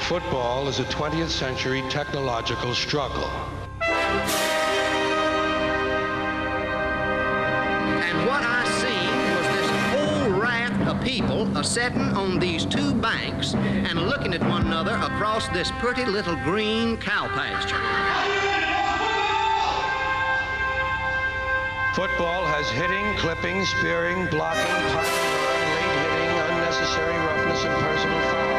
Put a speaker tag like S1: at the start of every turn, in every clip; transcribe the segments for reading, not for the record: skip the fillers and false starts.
S1: Football is a 20th century technological struggle.
S2: And what I seen was this whole raft of people a-setting on these two banks and looking at one another across this pretty little green cow pasture.
S1: Football has hitting, clipping, spearing, blocking, punting, late hitting, unnecessary roughness, and personal fouls.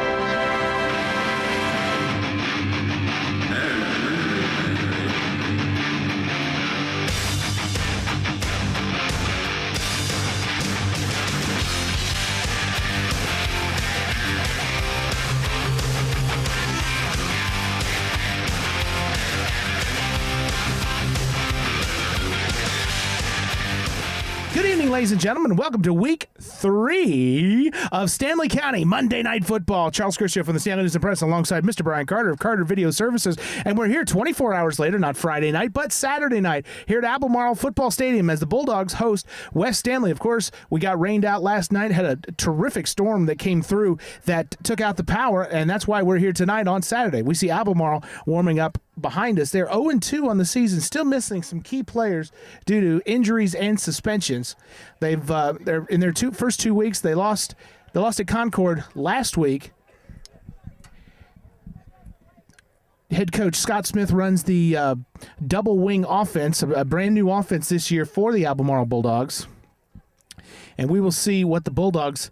S3: Good evening, ladies and gentlemen. Welcome to Week 3 of Stanley County Monday Night Football. Charles Christian from the Stanley News and Press alongside Mr. Brian Carter of Carter Video Services. And we're here 24 hours later, not Friday night, but Saturday night, here at Albemarle Football Stadium as the Bulldogs host West Stanley. Of course, we got rained out last night, had a terrific storm that came through that took out the power, and that's why we're here tonight on Saturday. We see Albemarle warming up behind us. They're 0-2 on the season, still missing some key players due to injuries and suspensions. They're in their first 2 weeks. They lost at Concord last week. Head coach Scott Smith runs the double wing offense, a brand new offense this year for the Albemarle Bulldogs. And we will see what the Bulldogs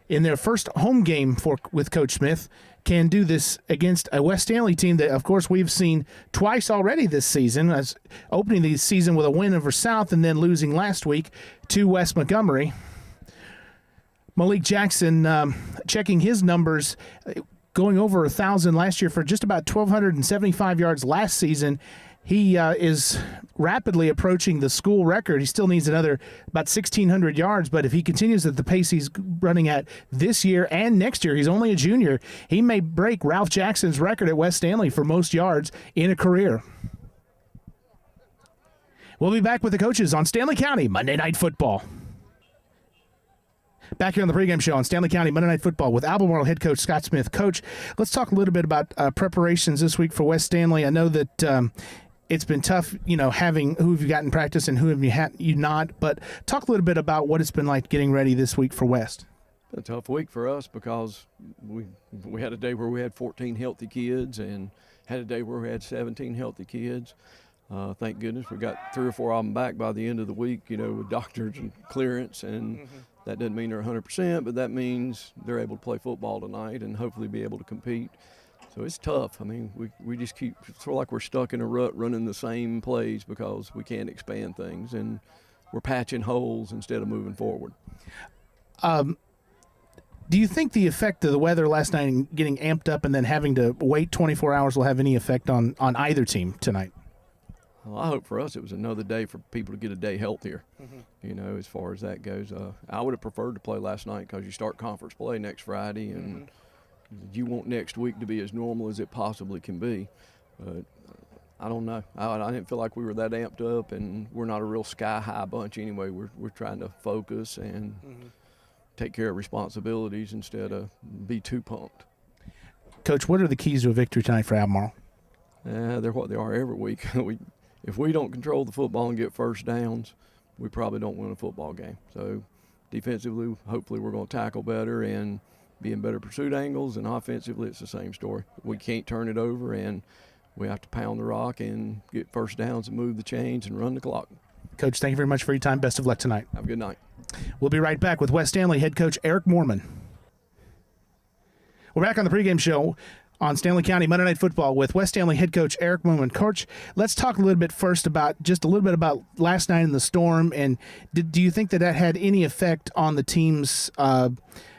S3: in their first home game with Coach Smith can do this against a West Stanley team that, of course, we've seen twice already this season, as opening the season with a win over South and then losing last week to West Montgomery. Malik Jackson checking his numbers, going over 1,000 last year for just about 1,275 yards last season. He is rapidly approaching the school record. He still needs another about 1,600 yards, but if he continues at the pace he's running at this year and next year, he's only a junior, he may break Ralph Jackson's record at West Stanley for most yards in a career. We'll be back with the coaches on Stanley County Monday Night Football. Back here on the pregame show on Stanley County Monday Night Football with Albemarle head coach Scott Smith. Coach, let's talk a little bit about preparations this week for West Stanley. I know that it's been tough, having who have you got in practice and who have you not, but talk a little bit about what it's been like getting ready this week for West.
S4: A tough week for us because we had a day where we had 14 healthy kids and had a day where we had 17 healthy kids. Thank goodness we got 3 or 4 of them back by the end of the week, with doctors and clearance, and that doesn't mean they're 100%, but that means they're able to play football tonight and hopefully be able to compete. So it's tough. I mean, we just keep sort of like we're stuck in a rut running the same plays because we can't expand things, and we're patching holes instead of moving forward.
S3: Do you think the effect of the weather last night and getting amped up and then having to wait 24 hours will have any effect on either team tonight?
S4: Well, I hope for us it was another day for people to get a day healthier, as far as that goes. I would have preferred to play last night because you start conference play next Friday, and you want next week to be as normal as it possibly can be. But I don't know. I didn't feel like we were that amped up, and we're not a real sky-high bunch anyway. We're trying to focus and take care of responsibilities instead of be too pumped.
S3: Coach, what are the keys to a victory tonight for Albemarle?
S4: They're what they are every week. If we don't control the football and get first downs, we probably don't win a football game. So defensively, hopefully we're going to tackle better and be in better pursuit angles, and offensively it's the same story. We can't turn it over, and we have to pound the rock and get first downs and move the chains and run the clock.
S3: Coach, thank you very much for your time. Best of luck tonight.
S4: Have a good night.
S3: We'll be right back with West Stanley head coach Eric Moorman. We're back on the pregame show on Stanley County Monday Night Football with West Stanley head coach Eric Moorman. Coach, let's talk a little bit first about last night in the storm, and do you think that had any effect on the teams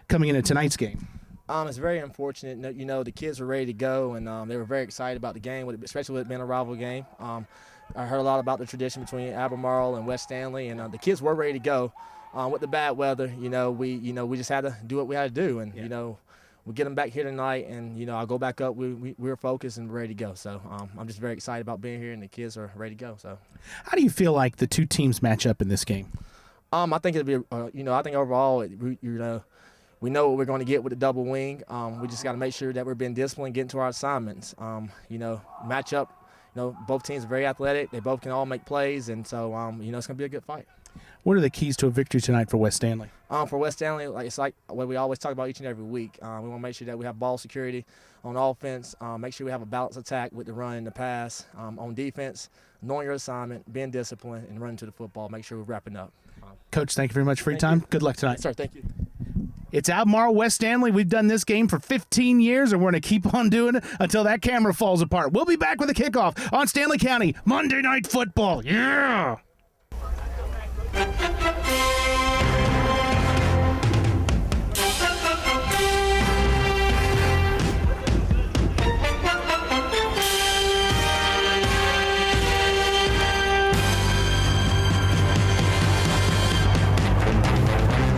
S3: coming into tonight's game?
S5: It's very unfortunate. The kids were ready to go, and they were very excited about the game, especially with it being a rival game. I heard a lot about the tradition between Albemarle and West Stanley, and the kids were ready to go. With the bad weather, we just had to do what we had to do, and we get them back here tonight, and I'll go back up. We're focused and ready to go. So I'm just very excited about being here, and the kids are ready to go. So,
S3: how do you feel like the two teams match up in this game?
S5: I think it'll be, I think overall, we know what we're going to get with the double wing. We just got to make sure that we're being disciplined, getting to our assignments. Match up. Both teams are very athletic. They both can all make plays, and so it's going to be a good fight.
S3: What are the keys to a victory tonight for West Stanley?
S5: For West Stanley, it's like what we always talk about each and every week. We want to make sure that we have ball security on offense, make sure we have a balanced attack with the run and the pass. On defense, knowing your assignment, being disciplined, and running to the football. Make sure we're wrapping up.
S3: Coach, thank you very much for your time. Good luck tonight.
S5: Yes, sir, thank you.
S3: It's Albemarle, West Stanley. We've done this game for 15 years, and we're going to keep on doing it until that camera falls apart. We'll be back with a kickoff on Stanley County Monday Night Football. Yeah!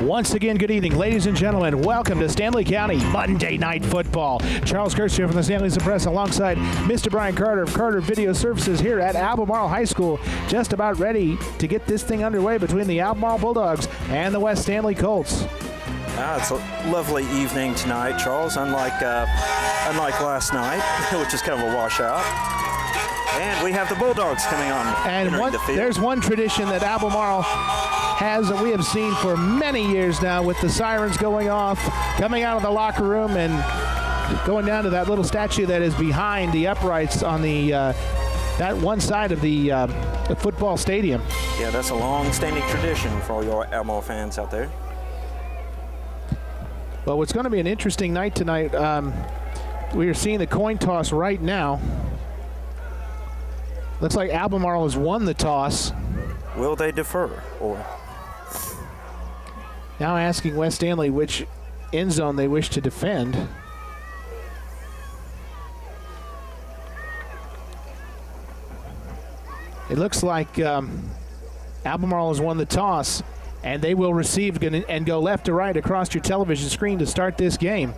S3: Once again, good evening, ladies and gentlemen. Welcome to Stanley County Monday Night Football. Charles Kurtz here from the Stanley Press alongside Mr. Brian Carter of Carter Video Services here at Albemarle High School. Just about ready to get this thing underway between the Albemarle Bulldogs and the West Stanley Colts.
S6: It's a lovely evening tonight, Charles, unlike last night, which is kind of a washout. And we have the Bulldogs coming on entering the field.
S3: There's one tradition that Albemarle has that we have seen for many years now, with the sirens going off, coming out of the locker room and going down to that little statue that is behind the uprights on the that one side of the football stadium.
S6: Yeah, that's a long-standing tradition for all your Albemarle fans out there.
S3: Well, it's going to be an interesting night tonight. We are seeing the coin toss right now. Looks like Albemarle has won the toss.
S6: Will they defer? Or
S3: now asking West Stanley which end zone they wish to defend. It looks like Albemarle has won the toss, and they will receive and go left to right across your television screen to start this game.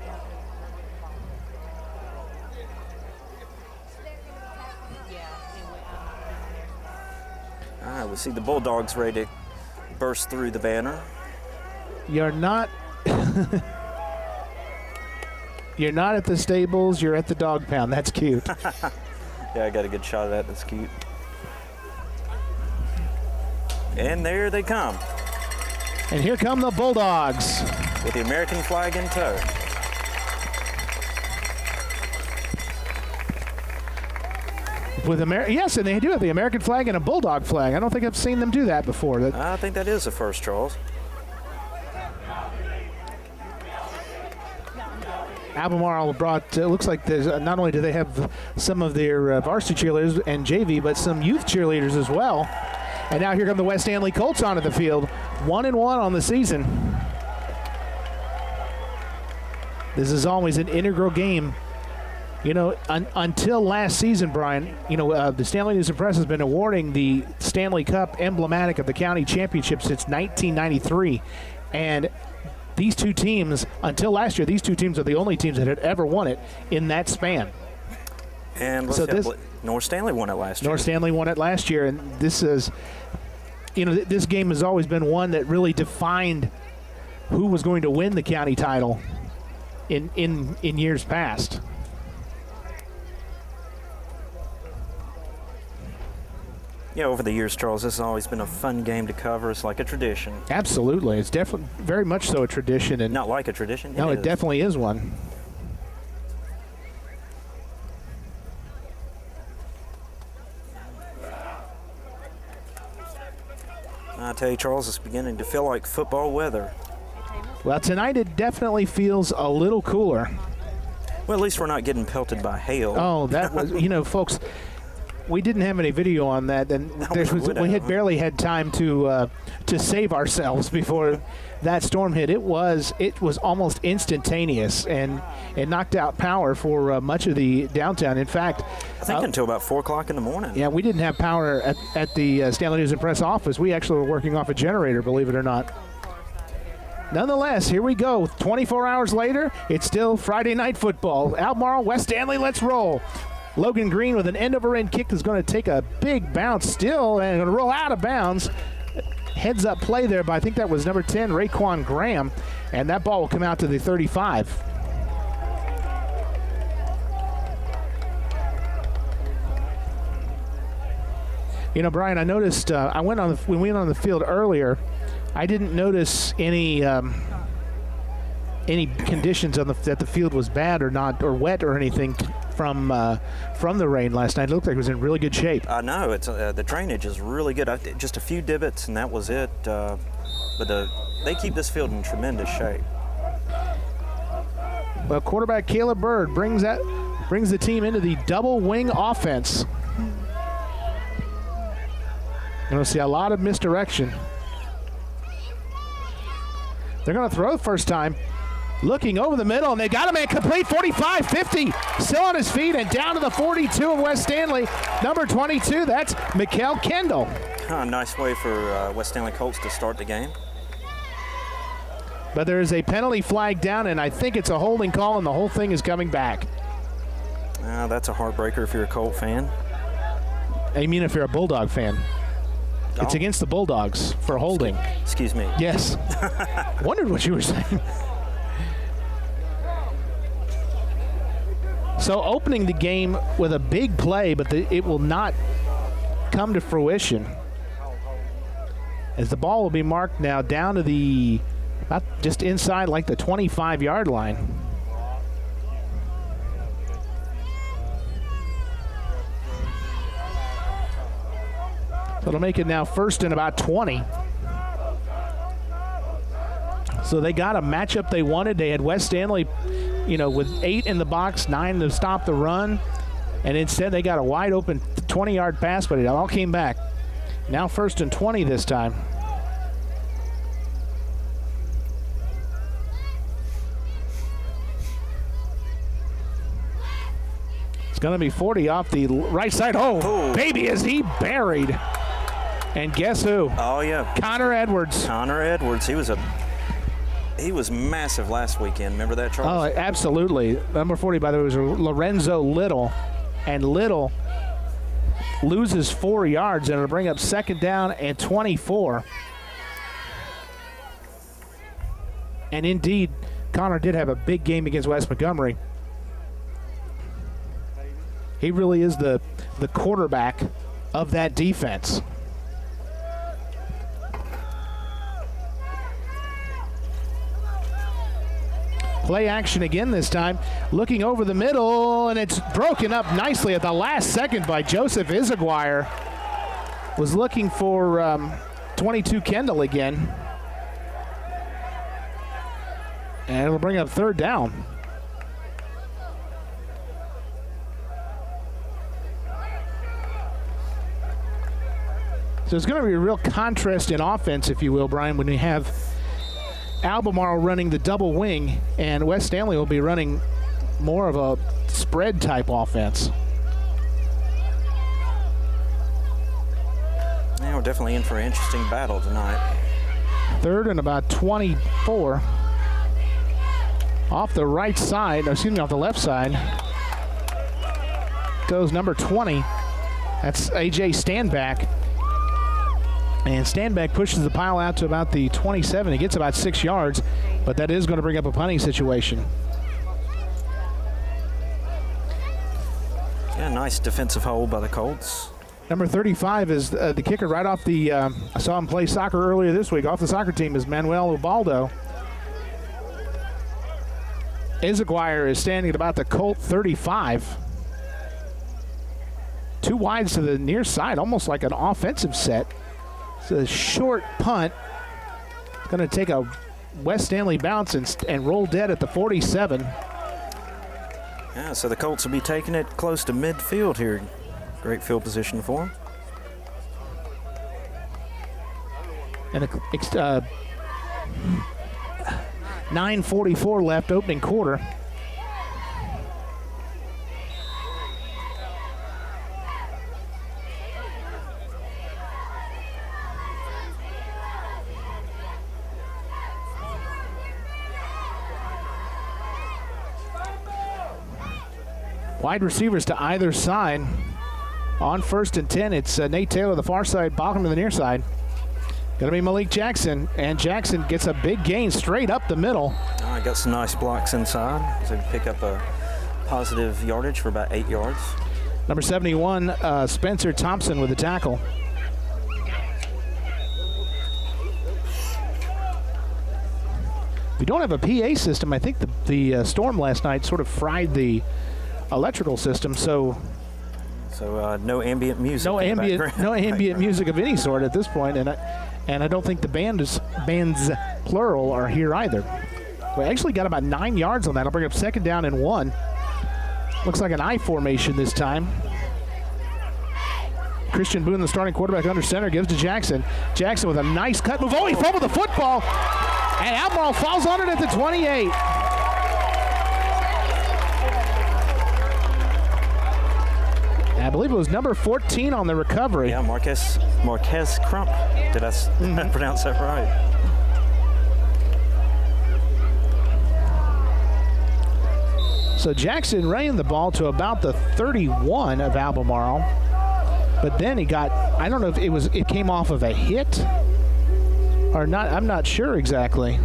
S6: we see the Bulldogs ready to burst through the banner.
S3: You're not you're not at the stables, you're at the dog pound. That's cute.
S6: Yeah, I got a good shot of that. That's cute. And there they come.
S3: And here come the Bulldogs.
S6: With the American flag in tow.
S3: Yes, and they do have the American flag and a Bulldog flag. I don't think I've seen them do that before.
S6: I think that is the first, Charles.
S3: Albemarle brought, looks like there's, not only do they have some of their varsity cheerleaders and JV, but some youth cheerleaders as well. And now here come the West Stanley Colts onto the field. 1-1 on the season. This is always an integral game. You know, until last season, Brian, you know, the Stanley News and Press has been awarding the Stanley Cup emblematic of the county championship since 1993. And these two teams, until last year, these two teams are the only teams that had ever won it in that span.
S6: And North Stanley won it last year.
S3: North Stanley won it last year, and this is, you know, this game has always been one that really defined who was going to win the county title in years past.
S6: Yeah, over the years, Charles, this has always been a fun game to cover. It's like a tradition.
S3: Absolutely. It's definitely very much so a tradition. And
S6: not like a tradition.
S3: No, it definitely is one.
S6: I tell you, Charles, it's beginning to feel like football weather.
S3: Well, tonight it definitely feels a little cooler.
S6: Well, at least we're not getting pelted by hail.
S3: Oh, that was, you know, folks, we didn't have any video on that, and we had barely had time to save ourselves before that storm hit. It was almost instantaneous, and it knocked out power for much of the downtown. In fact,
S6: I think until about 4 o'clock in the morning.
S3: Yeah, we didn't have power at the Stanley News and Press office. We actually were working off a generator, believe it or not. Nonetheless, here we go. 24 hours later, it's still Friday Night Football. Albemarle, West Stanley, let's roll. Logan Green with an end-over-end kick is going to take a big bounce still and going to roll out of bounds. heads-up play there, but I think that was number 10, Raekwon Graham, and that ball will come out to the 35. You know, Brian, I noticed we went on the field earlier. I didn't notice any conditions on that the field was bad or not, or wet or anything from the rain last night. It looked like it was in really good shape.
S6: I know it's the drainage is really good. Just a few divots and that was it. But they keep this field in tremendous shape.
S3: Well, quarterback Caleb Bird brings the team into the double wing offense. You're going to see a lot of misdirection. They're going to throw the first time. Looking over the middle, and they got him incomplete. 45-50, still on his feet, and down to the 42 of West Stanley. Number 22, that's Mikael Kendall.
S6: Nice way for West Stanley Colts to start the game.
S3: But there is a penalty flag down, and I think it's a holding call, and the whole thing is coming back.
S6: That's a heartbreaker if you're a Colt fan.
S3: I mean if you're a Bulldog fan. It's against the Bulldogs for holding.
S6: Excuse me.
S3: Yes. Wondered what you were saying. So opening the game with a big play, but it will not come to fruition. As the ball will be marked now down to about just inside like the 25-yard line. So it'll make it now first and about 20. So they got a matchup they wanted. They had West Stanley, with 8 in the box, 9 to stop the run. And instead they got a wide open 20-yard pass, but it all came back. Now first and 20 this time. It's going to be 40 off the right side. Oh, baby, is he buried. And guess who?
S6: Oh, yeah.
S3: Connor Edwards.
S6: Connor Edwards. He was massive last weekend. Remember that, Charles?
S3: Oh, absolutely. Number 40, by the way, was Lorenzo Little. And Little loses 4 yards, and it'll bring up second down and 24. And indeed, Connor did have a big game against West Montgomery. He really is the quarterback of that defense. Play action again this time. Looking over the middle, and it's broken up nicely at the last second by Joseph Izaguirre. Was looking for 22 Kendall again. And it'll bring up third down. So it's going to be a real contrast in offense, if you will, Brian, when you have Albemarle running the double wing, and West Stanley will be running more of a spread type offense.
S6: Yeah, we're definitely in for an interesting battle tonight.
S3: Third and about 24. Off the right side, off the left side, goes number 20. That's A.J. Standback. And Standback pushes the pile out to about the 27. He gets about 6 yards, but that is going to bring up a punting situation.
S6: Yeah, nice defensive hold by the Colts.
S3: Number 35 is the kicker right off the, I saw him play soccer earlier this week, off the soccer team is Manuel Ubaldo. Izaguirre is standing at about the Colt 35. 2 wides to the near side, almost like an offensive set. It's a short punt. It's going to take a West Stanley bounce and roll dead at the 47.
S6: Yeah, so the Colts will be taking it close to midfield here. Great field position for them.
S3: And 9:44 left, opening quarter. Wide receivers to either side. On first and 10, it's Nate Taylor, the far side, Baugham to the near side. Going to be Malik Jackson, and Jackson gets a big gain straight up the middle.
S6: I got some nice blocks inside, so pick up a positive yardage for about 8 yards.
S3: Number 71, Spencer Thompson with the tackle. We don't have a PA system. I think the storm last night sort of fried the electrical system, so
S6: no ambient music.
S3: No ambient music of any sort at this point, and I don't think the bands plural are here either. We actually got about 9 yards on that. I'll bring up 2nd down and 1. Looks like an I formation this time. Christian Boone, the starting quarterback under center, gives to Jackson. Jackson with a nice cut move. Oh, he fumbled the football, and Albemarle falls on it at the 28. I believe it was number 14 on the recovery.
S6: Yeah, Marquez Crump. Did I pronounce that right?
S3: So Jackson ran the ball to about the 31 of Albemarle, but then he got, I don't know if it came off of a hit or not. I'm not sure exactly.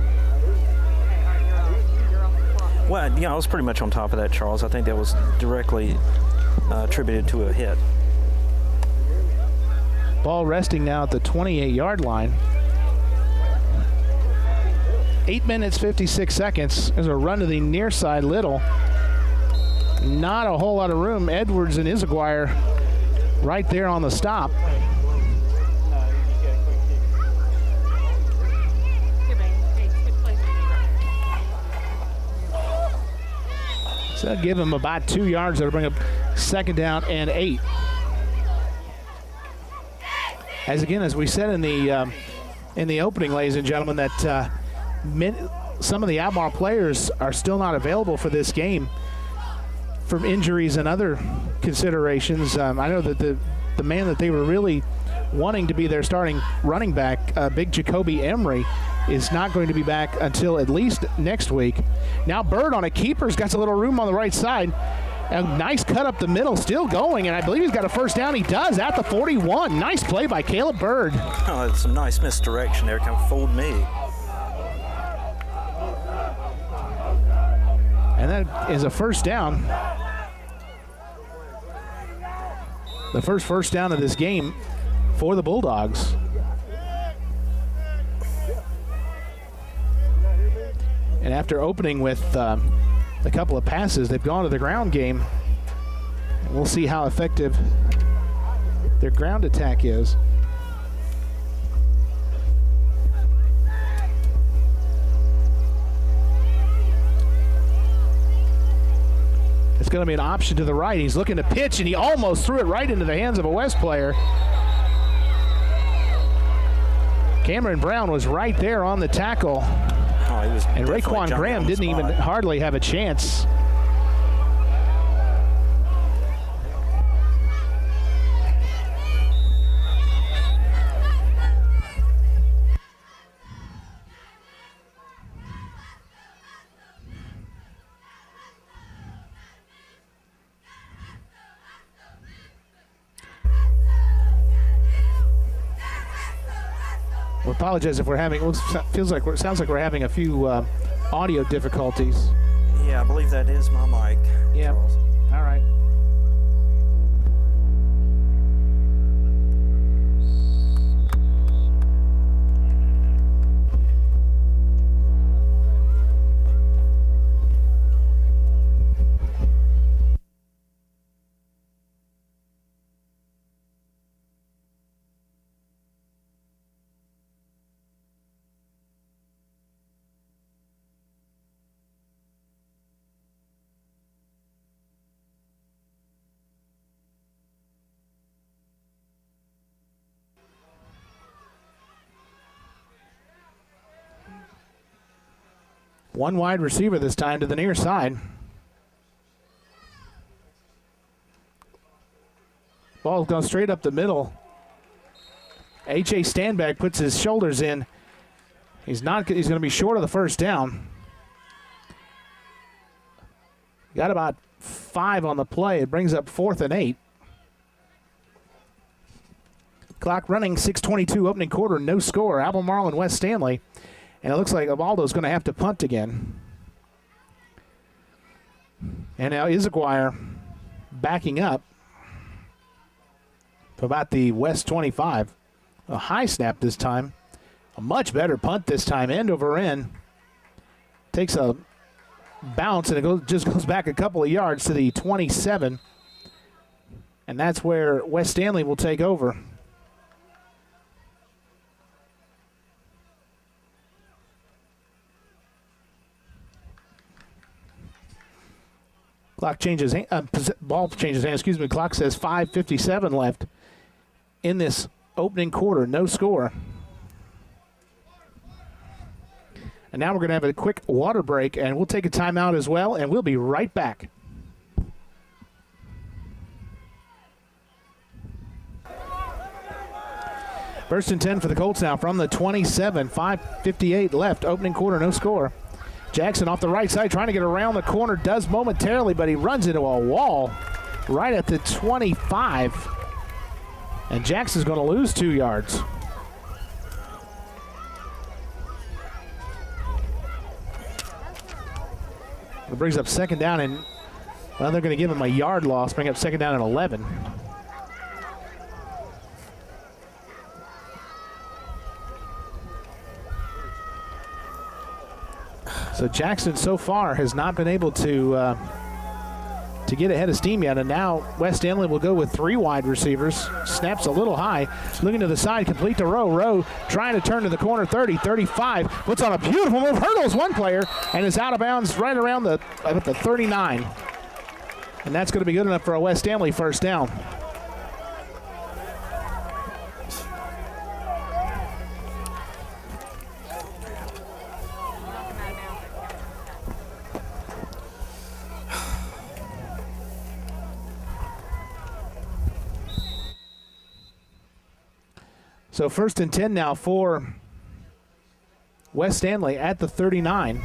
S6: Well, yeah, I was pretty much on top of that, Charles. I think that was directly attributed to a hit.
S3: Ball resting now at the 28-yard line. 8 minutes, 56 seconds. There's a run to the near side, Little. Not a whole lot of room. Edwards and Isaguirre right there on the stop. So that'll give him about 2 yards. That'll bring up 2nd down and 8. As we said in the opening, ladies and gentlemen, that some of the Albemarle players are still not available for this game from injuries and other considerations. I know that the man that they were really wanting to be their starting running back, big Jacoby Emery, is not going to be back until at least next week. Now Bird on a keeper's got a little room on the right side. A nice cut up the middle, still going, and I believe he's got a 1st down. He does at the 41. Nice play by Caleb Bird.
S6: Oh, that's some nice misdirection there. Kind of fooled me.
S3: And that is a 1st down. The first down of this game for the Bulldogs. And after opening with a couple of passes, they've gone to the ground game. And we'll see how effective their ground attack is. It's going to be an option to the right. He's looking to pitch, and he almost threw it right into the hands of a West player. Cameron Brown was right there on the tackle.
S6: Oh, he was,
S3: and Raekwon Graham didn't even hardly have a chance. We apologize if we're having. Sounds like we're having a few audio difficulties.
S6: Yeah, I believe that is my mic.
S3: Yeah.
S6: Charles.
S3: All right. One wide receiver this time to the near side. Ball's gone straight up the middle. H.A. Standback puts his shoulders in. He's going to be short of the 1st down. Got about 5 on the play. It brings up 4th and 8. Clock running, 6:22 opening quarter, no score. Albemarle and West Stanley. And it looks like Abaldo's going to have to punt again. And now Izaguirre backing up to about the West 25. A high snap this time. A much better punt this time, end over end. Takes a bounce and it just goes back a couple of yards to the 27. And that's where West Stanley will take over. Clock changes, ball changes hands, excuse me. Clock says 5:57 left in this opening quarter, no score. And now we're going to have a quick water break, and we'll take a timeout as well, and we'll be right back. First and 10 for the Colts now from the 27, 5:58 left, opening quarter, no score. Jackson off the right side trying to get around the corner, does momentarily, but he runs into a wall right at the 25. And Jackson's going to lose 2 yards. It brings up second down, and well, they're going to give him a yard loss, bring up second down and 11. So Jackson so far has not been able to get ahead of steam yet, and now West Stanley will go with 3 wide receivers. Snaps a little high, looking to the side, complete to Rowe. Rowe trying to turn to the corner, 30, 35, puts on a beautiful move, hurdles one player, and is out of bounds right around the 39. And that's going to be good enough for a West Stanley first down. So first and 10 now for West Stanley at the 39.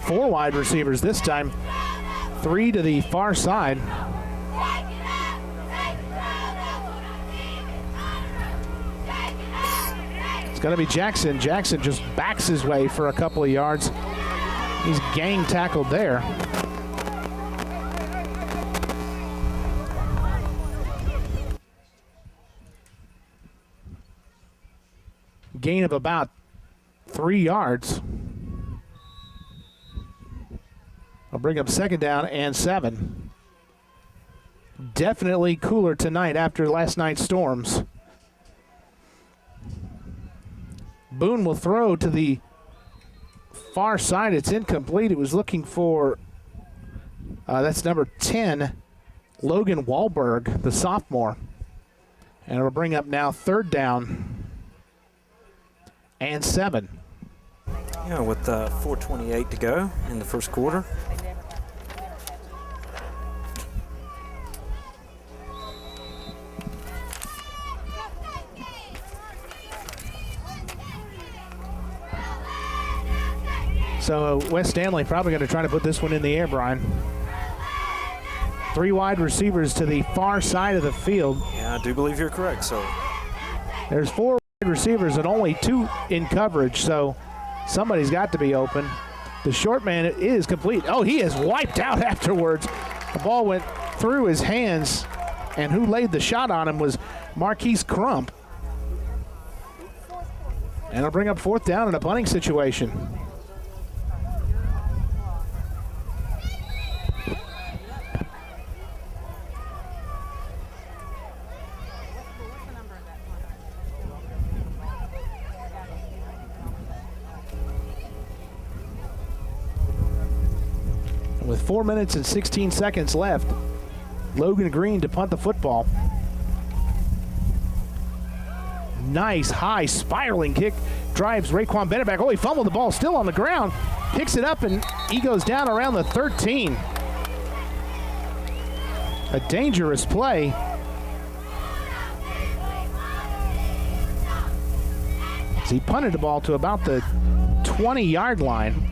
S3: 4 wide receivers this time, 3 to the far side. It's going to be Jackson. Jackson just backs his way for a couple of yards. He's gang tackled there. Gain of about 3 yards. I'll bring up second down and 7. Definitely cooler tonight after last night's storms. Boone will throw to the far side. It's incomplete. It was looking for, that's number 10, Logan Wahlberg, the sophomore. And it'll bring up now third down and 7.
S6: Yeah, with 4:28 to go in the first quarter.
S3: So West Stanley probably going to try to put this one in the air, Brian. 3 wide receivers to the far side of the field.
S6: Yeah, I do believe you're correct, so.
S3: There's 4 receivers and only 2 in coverage, so somebody's got to be open. The short man is complete. Oh, he is wiped out afterwards. The ball went through his hands, and who laid the shot on him was Marquise Crump. And it'll bring up fourth down in a punting situation. With 4 minutes and 16 seconds left, Logan Green to punt the football. Nice high spiraling kick, drives Raekwon Bennett back. Oh, he fumbled the ball, still on the ground. Picks it up and he goes down around the 13. A dangerous play. As he punted the ball to about the 20-yard line.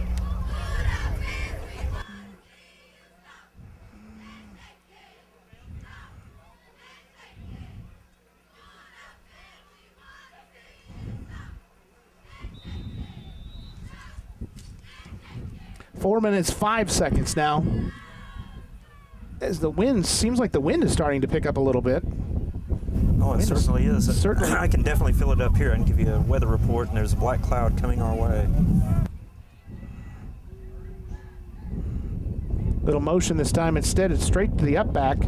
S3: 4 minutes, 5 seconds now. As the wind, seems like the wind is starting to pick up a little bit.
S6: Oh, it certainly is.
S3: Certainly.
S6: I can definitely feel it up here. I can give you a weather report, and there's a black cloud coming our way.
S3: Little motion this time. Instead, it's straight to the up back.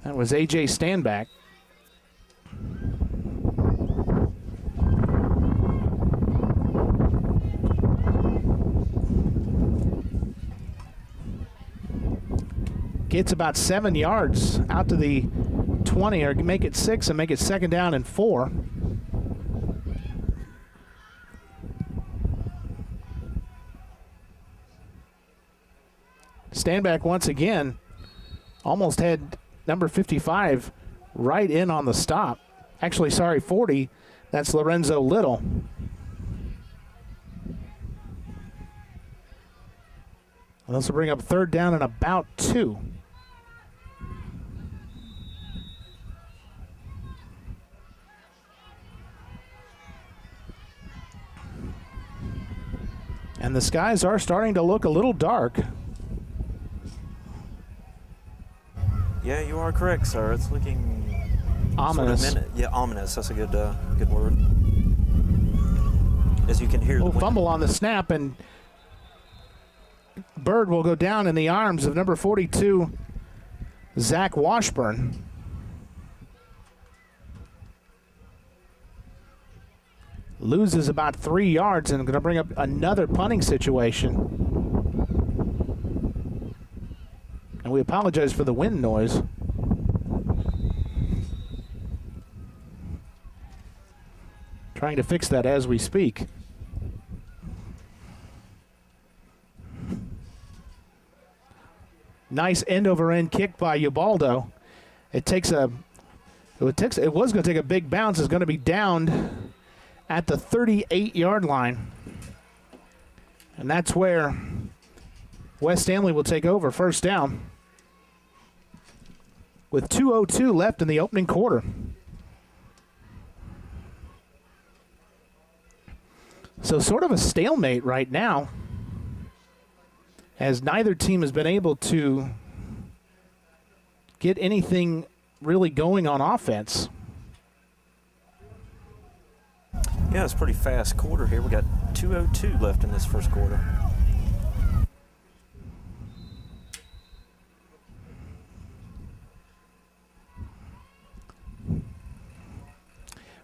S3: That was A.J. Standback. Gets about 7 yards out to the 20, or make it 6 and make it 2nd down and 4. Standback once again almost had number 55 right in on the stop. Actually, sorry, 40. That's Lorenzo Little. And this will bring up 3rd down and about 2. And the skies are starting to look a little dark.
S6: Yeah, you are correct, sir. It's looking
S3: ominous.
S6: Yeah, ominous. That's a good word. As you can hear, the wind.
S3: Fumble on the snap, and Bird will go down in the arms of number 42, Zach Washburn. Loses about 3 yards and going to bring up another punting situation. And we apologize for the wind noise. Trying to fix that as we speak. Nice end-over-end kick by Ubaldo. It was going to take a big bounce. It's going to be downed at the 38-yard line. And that's where West Stanley will take over, 1st down, with 2:02 left in the opening quarter. So sort of a stalemate right now, as neither team has been able to get anything really going on offense.
S6: Yeah, it's a pretty fast quarter here. We got 2:02 left in this 1st quarter.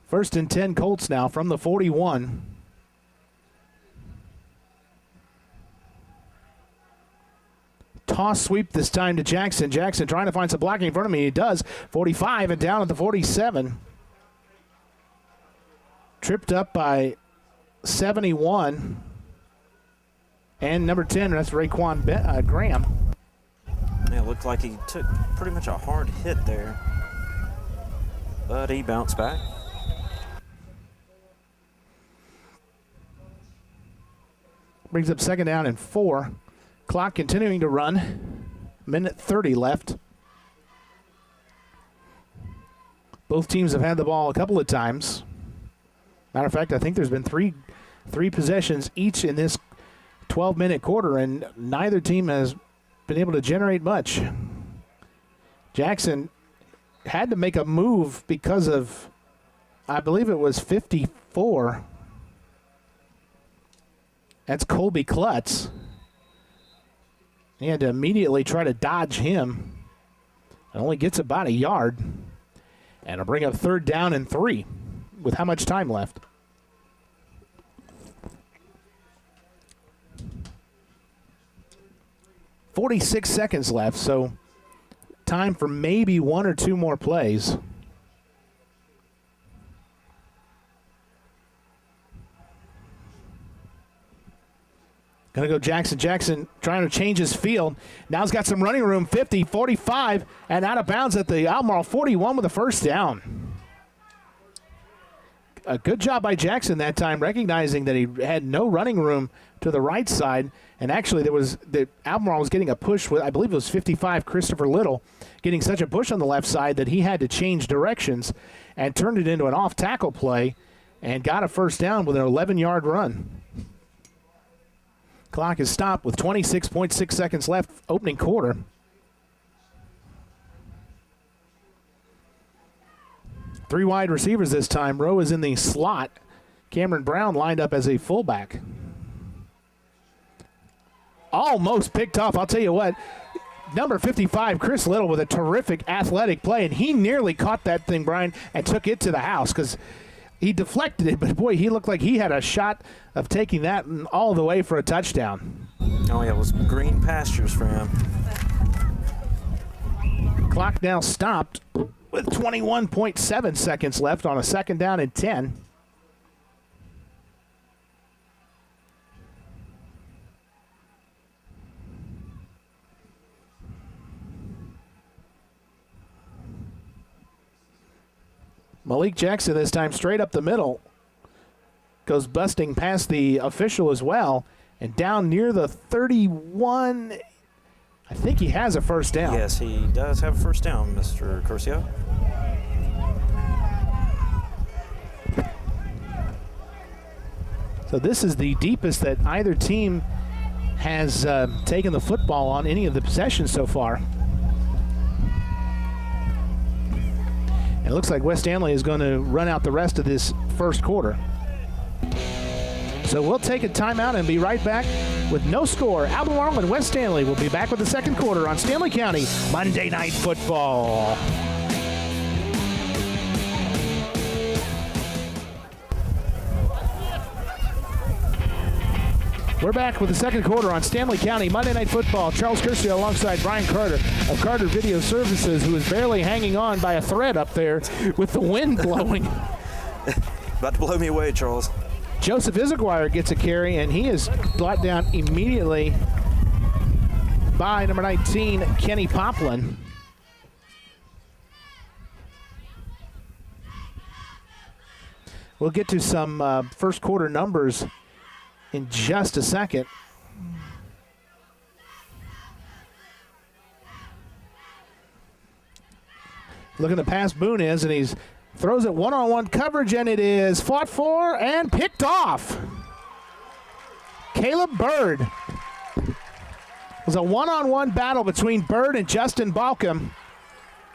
S3: First and 10 Colts now from the 41. Toss sweep this time to Jackson. Jackson trying to find some blocking in front of me. He does. 45 and down at the 47. Tripped up by 71. And number 10, that's Raekwon Graham.
S6: Yeah, it looked like he took pretty much a hard hit there. But he bounced back.
S3: Brings up 2nd down and 4. Clock continuing to run. Minute 30 left. Both teams have had the ball a couple of times. Matter of fact, I think there's been three possessions each in this 12-minute quarter, and neither team has been able to generate much. Jackson had to make a move because of, I believe it was 54. That's Colby Klutz. He had to immediately try to dodge him. It only gets about a yard. And it'll bring up 3rd down and 3 with how much time left? .46 seconds left, so time for maybe 1 or 2 more plays. Going to go Jackson. Jackson trying to change his field. Now he's got some running room, 50, 45, and out of bounds at the Albemarle 41 with a 1st down. a good job by Jackson that time, recognizing that he had no running room to the right side. And actually, Albemarle was getting a push with, I believe it was 55, Christopher Little, getting such a push on the left side that he had to change directions and turned it into an off-tackle play and got a first down with an 11-yard run. Clock is stopped with 26.6 seconds left, opening quarter. Three wide receivers this time. Rowe is in the slot. Cameron Brown lined up as a fullback. Almost picked off. I'll tell you what, number 55, Chris Little, with a terrific athletic play, and he nearly caught that thing, Brian, and took it to the house because he deflected it, but boy, he looked like he had a shot of taking that all the way for a touchdown.
S6: Oh, yeah, it was green pastures for him.
S3: Clock now stopped with 21.7 seconds left on a 2nd down and 10. Malik Jackson this time straight up the middle. Goes busting past the official as well. And down near the 31, I think he has a first down.
S6: Yes, he does have a first down, Mr. Curcio.
S3: So this is the deepest that either team has taken the football on any of the possessions so far. It looks like West Stanley is going to run out the rest of this first quarter. So we'll take a timeout and be right back with no score. Albemarle and West Stanley will be back with the second quarter on Stanley County Monday Night Football. We're back with the second quarter on Stanley County Monday Night Football. Charles Curcio alongside Brian Carter of Carter Video Services, who is barely hanging on by a thread up there with the wind blowing.
S6: About to blow me away, Charles.
S3: Joseph Izaguirre gets a carry, and he is brought down immediately by number 19, Kenny Poplin. We'll get to some first quarter numbers in just a second. Looking to pass Boone is, and he's throws it one-on-one coverage, and it is fought for and picked off. Caleb Bird. It was a one-on-one battle between Bird and Justin Balcom,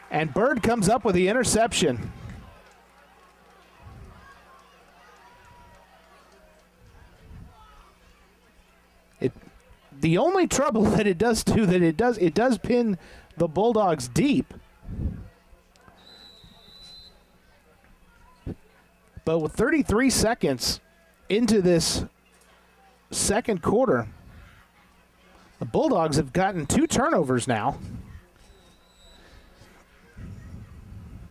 S3: and Bird comes up with the interception. The only trouble that it does do that it does pin the Bulldogs deep. But with 33 seconds into this second quarter, the Bulldogs have gotten 2 turnovers now.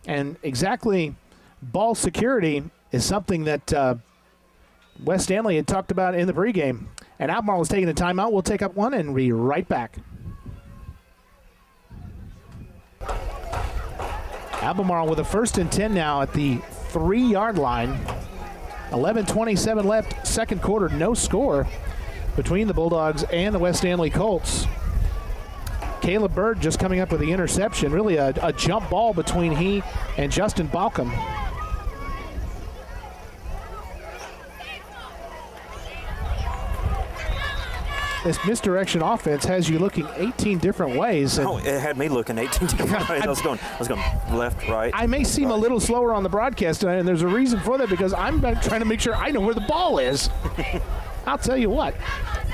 S3: And exactly ball security is something that West Stanley had talked about in the pregame. And Albemarle is taking a timeout. We'll take up one and be right back. Albemarle with a 1st and 10 now at the 3-yard line. 11:27 left, second quarter, no score between the Bulldogs and the West Stanley Colts. Caleb Bird just coming up with the interception. Really a jump ball between he and Justin Balcom. This misdirection offense has you looking 18 different ways.
S6: Oh, it had me looking 18 different ways. I was going left, right.
S3: I may seem a little slower on the broadcast tonight, and there's a reason for that because I'm trying to make sure I know where the ball is. I'll tell you what.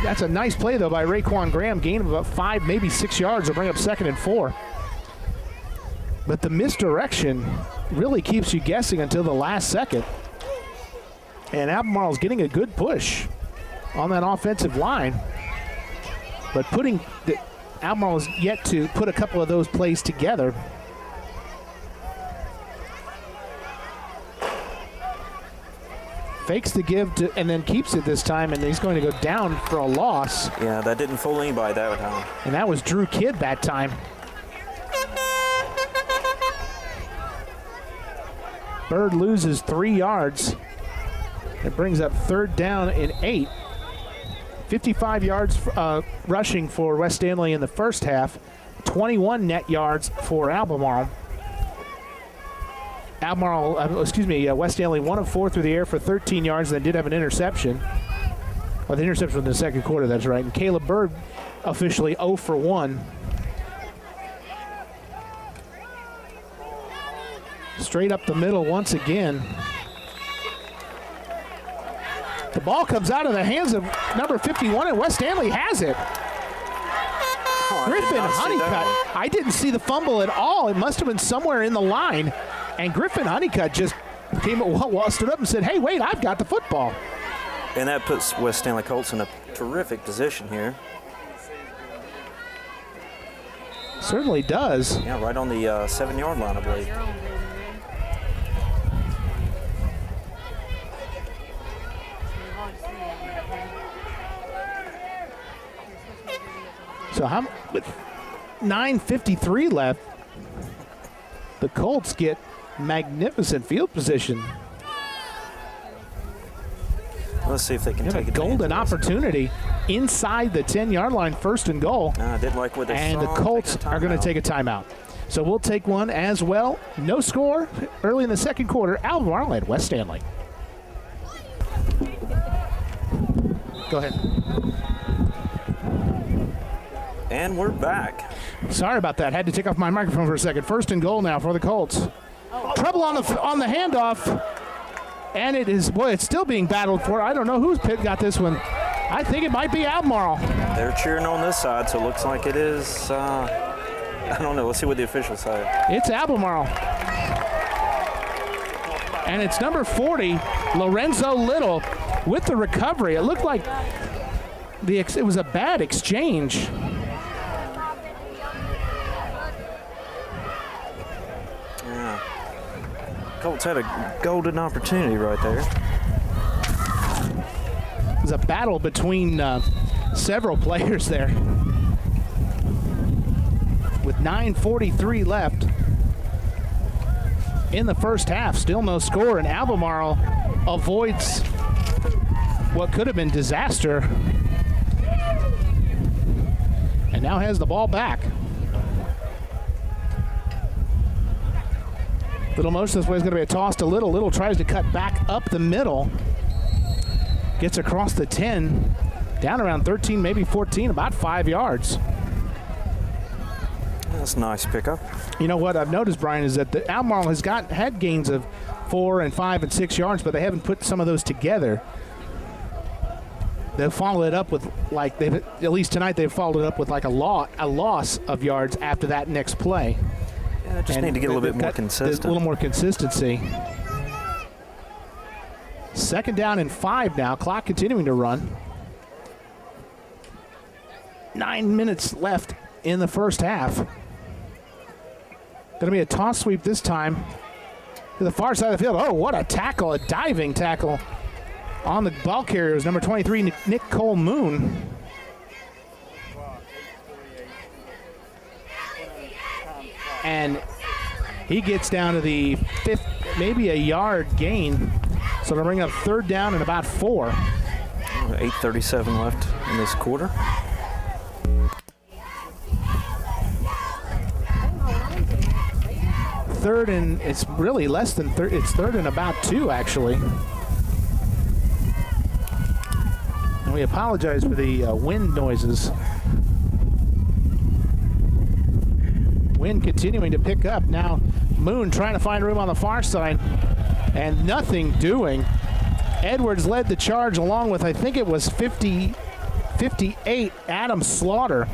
S3: That's a nice play, though, by Raekwon Graham. Gain of about 5, maybe 6 yards will bring up 2nd and 4. But the misdirection really keeps you guessing until the last second. And Albemarle's getting a good push on that offensive line. But Albemarle is yet to put a couple of those plays together. Fakes the give and then keeps it this time, and he's going to go down for a loss.
S6: Yeah, that didn't fool anybody that time.
S3: And that was Drew Kidd that time. Bird loses 3 yards It brings up 3rd down and 8. 55 yards rushing for West Stanley in the first half. 21 net yards for Albemarle. West Stanley 1 of 4 through the air for 13 yards, and they did have an interception. Oh, the interception was in the second quarter, that's right. And Caleb Berg officially 0 for 1. Straight up the middle once again. The ball comes out of the hands of number 51, and West Stanley has it. Griffin Honeycutt. I didn't see the fumble at all. It must have been somewhere in the line. And Griffin Honeycutt just stood up and said, hey, wait, I've got the football.
S6: And that puts West Stanley Colts in a terrific position here.
S3: Certainly does.
S6: Yeah, right on the 7-yard line, I believe.
S3: So with 9:53 left, the Colts get magnificent field position.
S6: Let's see if they can take
S3: a golden opportunity inside the 10-yard line, 1st and goal.
S6: I didn't like what they
S3: and
S6: saw.
S3: The Colts are going to take a timeout. So we'll take one as well. No score early in the second quarter. Albemarle at West Stanley. Go ahead.
S6: And we're back.
S3: Sorry about that. Had to take off my microphone for a second. 1st and goal now for the Colts. Trouble on the handoff. And it is, boy, it's still being battled for. I don't know who's got this one. I think it might be Albemarle.
S6: They're cheering on this side, so it looks like it is, I don't know. Let's see what the officials say.
S3: It's Albemarle. And it's number 40, Lorenzo Little, with the recovery. It looked like it was a bad exchange.
S6: Colts had a golden opportunity right there.
S3: It was a battle between several players there. With 9:43 left in the first half, still no score, and Albemarle avoids what could have been disaster and now has the ball back. Little motion this way is going to be a toss to Little. Little tries to cut back up the middle. Gets across the 10, down around 13, maybe 14, about 5 yards.
S6: That's a nice pickup.
S3: You know what I've noticed, Brian, is that the Albemarle has had gains of 4 and 5 and 6 yards, but they haven't put some of those together. They'll follow it up with, like, at least tonight they've followed it up with like a loss of yards after that next play.
S6: Yeah, just need to get a little bit more consistent.
S3: A little more consistency. 2nd down and 5 now. Clock continuing to run. 9 minutes left in the first half. Going to be a toss sweep this time to the far side of the field. Oh, what a tackle, a diving tackle on the ball carriers. Number 23, Nick Cole Moon. And he gets down to the 5th, maybe a yard gain. So they'll bring up 3rd down and about 4.
S6: 8:37 left in this quarter.
S3: Third and it's really less than third. It's 3rd and about 2, actually. And we apologize for the wind noises. Wind continuing to pick up. Now Moon trying to find room on the far side and nothing doing. Edwards led the charge along with, I think it was 58, Adam Slaughter.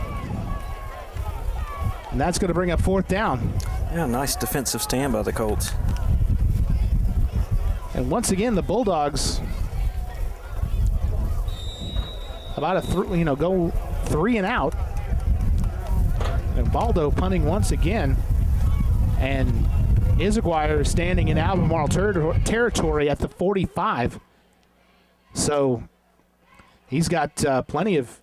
S3: And that's going to bring up 4th down.
S6: Yeah, nice defensive stand by the Colts.
S3: And once again, the Bulldogs about go 3 and out. And Baldo punting once again. And Izaguirre standing in Albemarle territory at the 45. So he's got plenty of.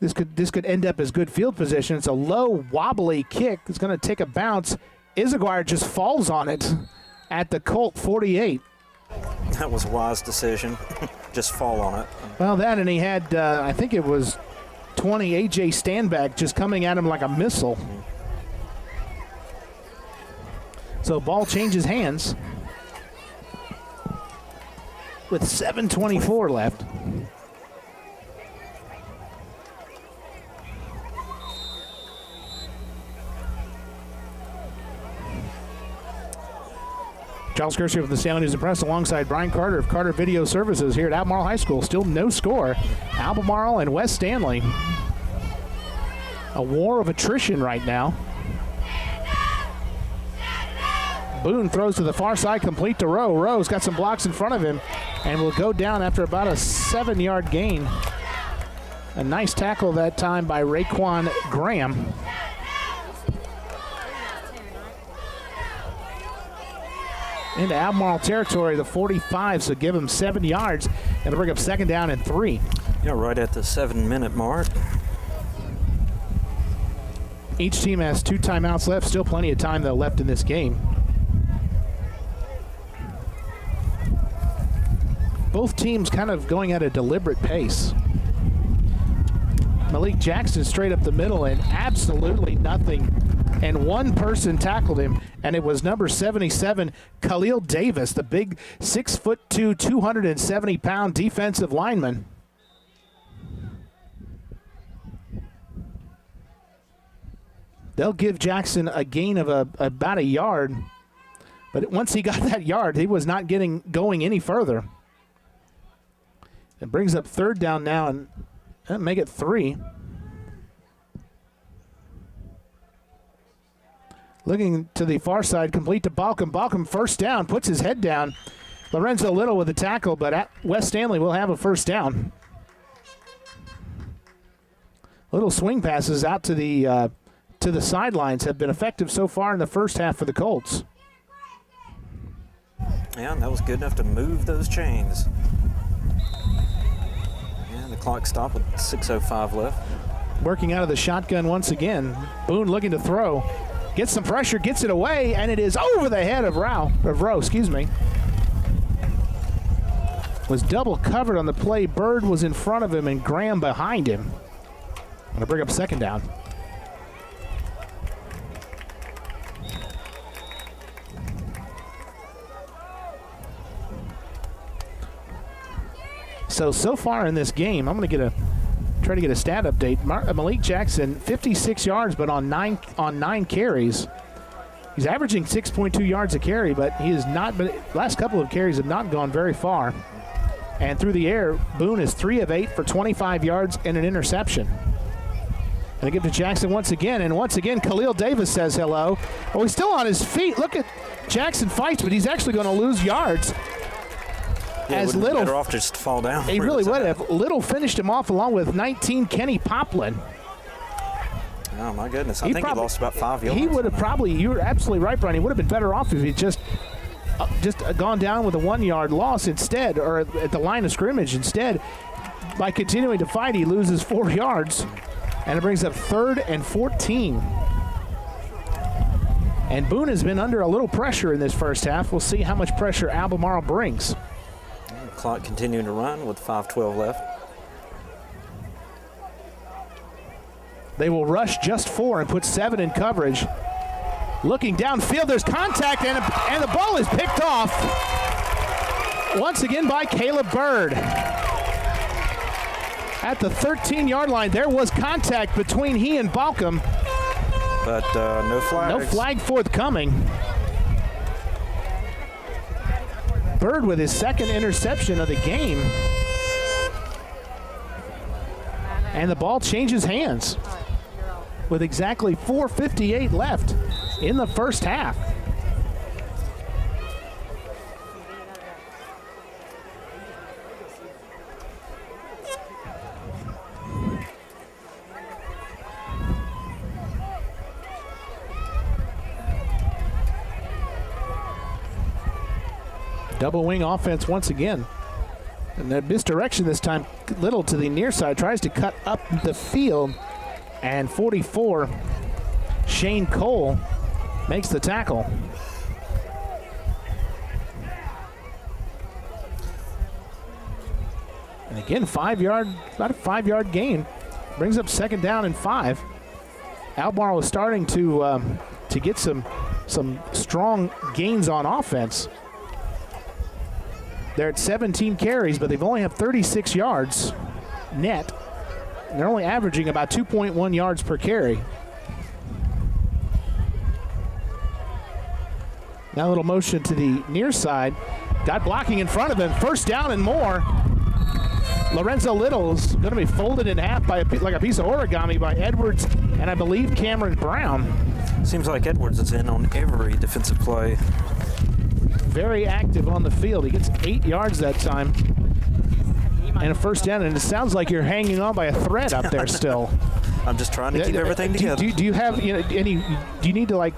S3: This could end up as good field position. It's a low, wobbly kick. It's going to take a bounce. Izaguirre just falls on it at the Colt 48.
S6: That was a wise decision. Just fall on it.
S3: Well, that, and he had, I think it was 20 A.J. Standback just coming at him like a missile. So ball changes hands with 7:24 left. Charles Kersey with the Stanley News and Press alongside Brian Carter of Carter Video Services here at Albemarle High School. Still no score. Albemarle and West Stanley. A war of attrition right now. Boone throws to the far side, complete to Rowe. Rowe's got some blocks in front of him and will go down after about a 7-yard gain. A nice tackle that time by Raekwon Graham. Into Albemarle territory, the 45, so give him 7 yards. It'll bring up 2nd down and 3.
S6: Yeah, right at the 7-minute mark.
S3: Each team has 2 timeouts left. Still plenty of time, though, left in this game. Both teams kind of going at a deliberate pace. Malik Jackson straight up the middle and absolutely nothing. And one person tackled him, and it was number 77, Khalil Davis, the big 6'2", 270-pound defensive lineman. They'll give Jackson a gain of about a yard, but once he got that yard, he was not going any further. It brings up 3rd down now and make it 3. Looking to the far side, complete to Balcom. Balcom 1st down, puts his head down. Lorenzo Little with the tackle, but West Stanley will have a 1st down. Little swing passes out to the sidelines have been effective so far in the first half for the Colts.
S6: Yeah, and that was good enough to move those chains. And the clock stopped with 6:05 left.
S3: Working out of the shotgun once again. Boone looking to throw. Gets some pressure, gets it away, and it is over the head of Rowe. Was double covered on the play. Bird was in front of him and Graham behind him. Gonna bring up 2nd down. So far in this game, I'm gonna try to get a stat update. Malik Jackson, 56 yards, but on nine carries. He's averaging 6.2 yards a carry, but he is not. But last couple of carries have not gone very far. And through the air, Boone is 3 of 8 for 25 yards and an interception. And I give to Jackson once again, and once again, Khalil Davis says hello. Oh, he's still on his feet. Look at Jackson fights, but he's actually going to lose yards.
S6: Yeah,
S3: as Little
S6: better off just fall down.
S3: He really would have. Little finished him off along with 19 Kenny Poplin.
S6: Oh my goodness! I think he lost about 5 yards.
S3: He would have probably. You were absolutely right, Brian. He would have been better off if he just gone down with a 1-yard loss instead, or at the line of scrimmage instead. By continuing to fight, he loses 4 yards, and it brings up 3rd and 14. And Boone has been under a little pressure in this first half. We'll see how much pressure Albemarle brings.
S6: Clock continuing to run with 5:12 left.
S3: They will rush just 4 and put 7 in coverage. Looking downfield, there's contact, and the ball is picked off once again by Caleb Bird. At the 13-yard line, there was contact between he and Balcom.
S6: But no flags.
S3: No flag forthcoming. Bird with his 2nd interception of the game. And the ball changes hands with exactly 4:58 left in the first half. Double wing offense once again. And the misdirection this time, Little to the near side, tries to cut up the field. And 44, Shane Cole makes the tackle. And again, about a 5-yard gain. Brings up 2nd down and 5. Albemarle is starting to get some strong gains on offense. They're at 17 carries, but they've only have 36 yards net. And they're only averaging about 2.1 yards per carry. Now a little motion to the near side. Got blocking in front of him. 1st down and more. Lorenzo Little's going to be folded in half by like a piece of origami by Edwards and I believe Cameron Brown.
S6: Seems like Edwards is in on every defensive play.
S3: Very active on the field. He gets 8 yards that time. And a 1st down, and it sounds like you're hanging on by a thread up there still.
S6: I'm just trying to keep everything together.
S3: Do you have any? Do you need to like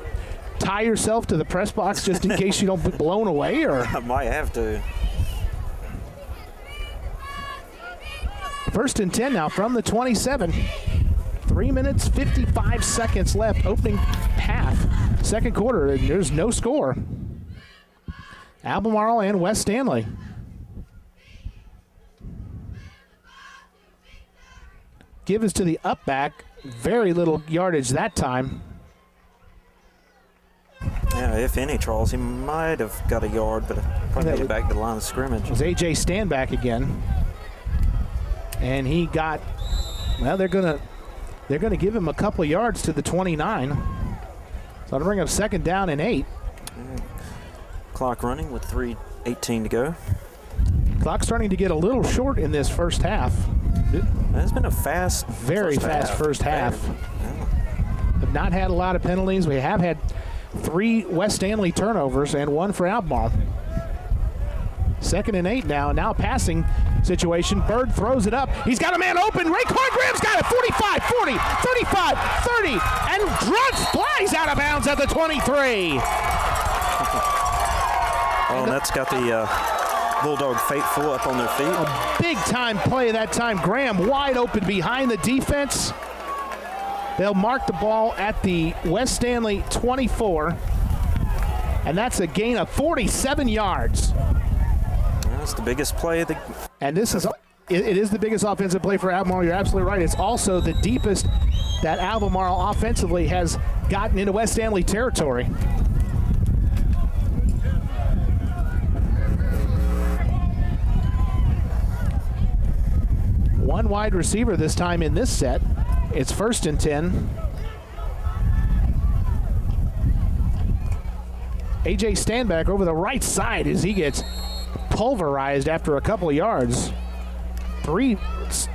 S3: tie yourself to the press box just in case you don't get blown away, or?
S6: I might have to.
S3: 1st and 10 now from the 27. 3 minutes, 55 seconds left, opening half. 2nd quarter, and there's no score. Albemarle and West Stanley. Give us to the up back. Very little yardage that time.
S6: Yeah, if any, Charles, he might have got a yard, but probably made it back to the line of scrimmage.
S3: It was A.J. Standback again. And he got, well, they're gonna give him a couple yards to the 29. So it'll bring up 2nd down and 8.
S6: Clock running with 3:18 to go.
S3: Clock starting to get a little short in this first half.
S6: It's been a
S3: very fast first half. Have not had a lot of penalties. We have had 3 West Stanley turnovers and 1 for Albemarle. 2nd and 8 now. Now passing situation. Bird throws it up. He's got a man open. Ray Graham's got it. 45, 40, 35, 30, and Drugs flies out of bounds at the 23.
S6: Oh, and that's got the Bulldog faithful up on their feet.
S3: A big-time play that time. Graham wide open behind the defense. They'll mark the ball at the West Stanley 24, and that's a gain of 47 yards.
S6: That's the biggest play of the.
S3: And this is it is the biggest offensive play for Albemarle. You're absolutely right. It's also the deepest that Albemarle offensively has gotten into West Stanley territory. One wide receiver this time in this set. It's 1st and 10. A.J. Standback over the right side as he gets pulverized after a couple of yards. 3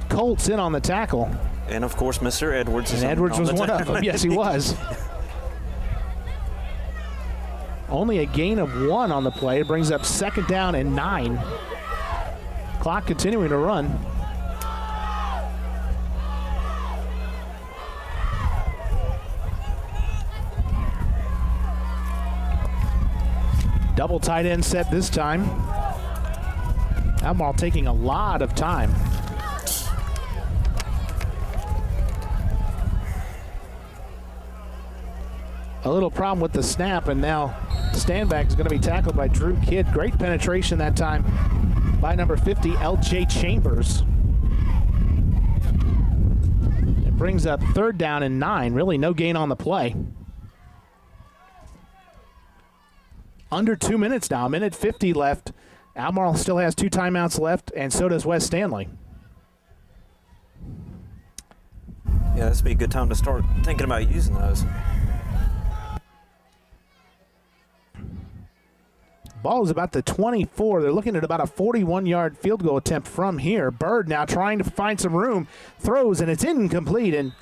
S3: Colts in on the tackle.
S6: And, of course, Mr. Edwards.
S3: And Edwards was one of them. Yes, he was. Only a gain of 1 on the play. It brings up 2nd down and 9. Clock continuing to run. Double tight end set this time. Albemarle taking a lot of time. A little problem with the snap, and now Standback is going to be tackled by Drew Kidd. Great penetration that time by number 50, L.J. Chambers. It brings up 3rd down and 9. Really no gain on the play. Under 2 minutes now, 1:50 left. Albemarle still has 2 timeouts left, and so does West Stanley.
S6: Yeah, this would be a good time to start thinking about using those.
S3: Ball is about the 24. They're looking at about a 41-yard field goal attempt from here. Bird now trying to find some room, throws, and it's incomplete. And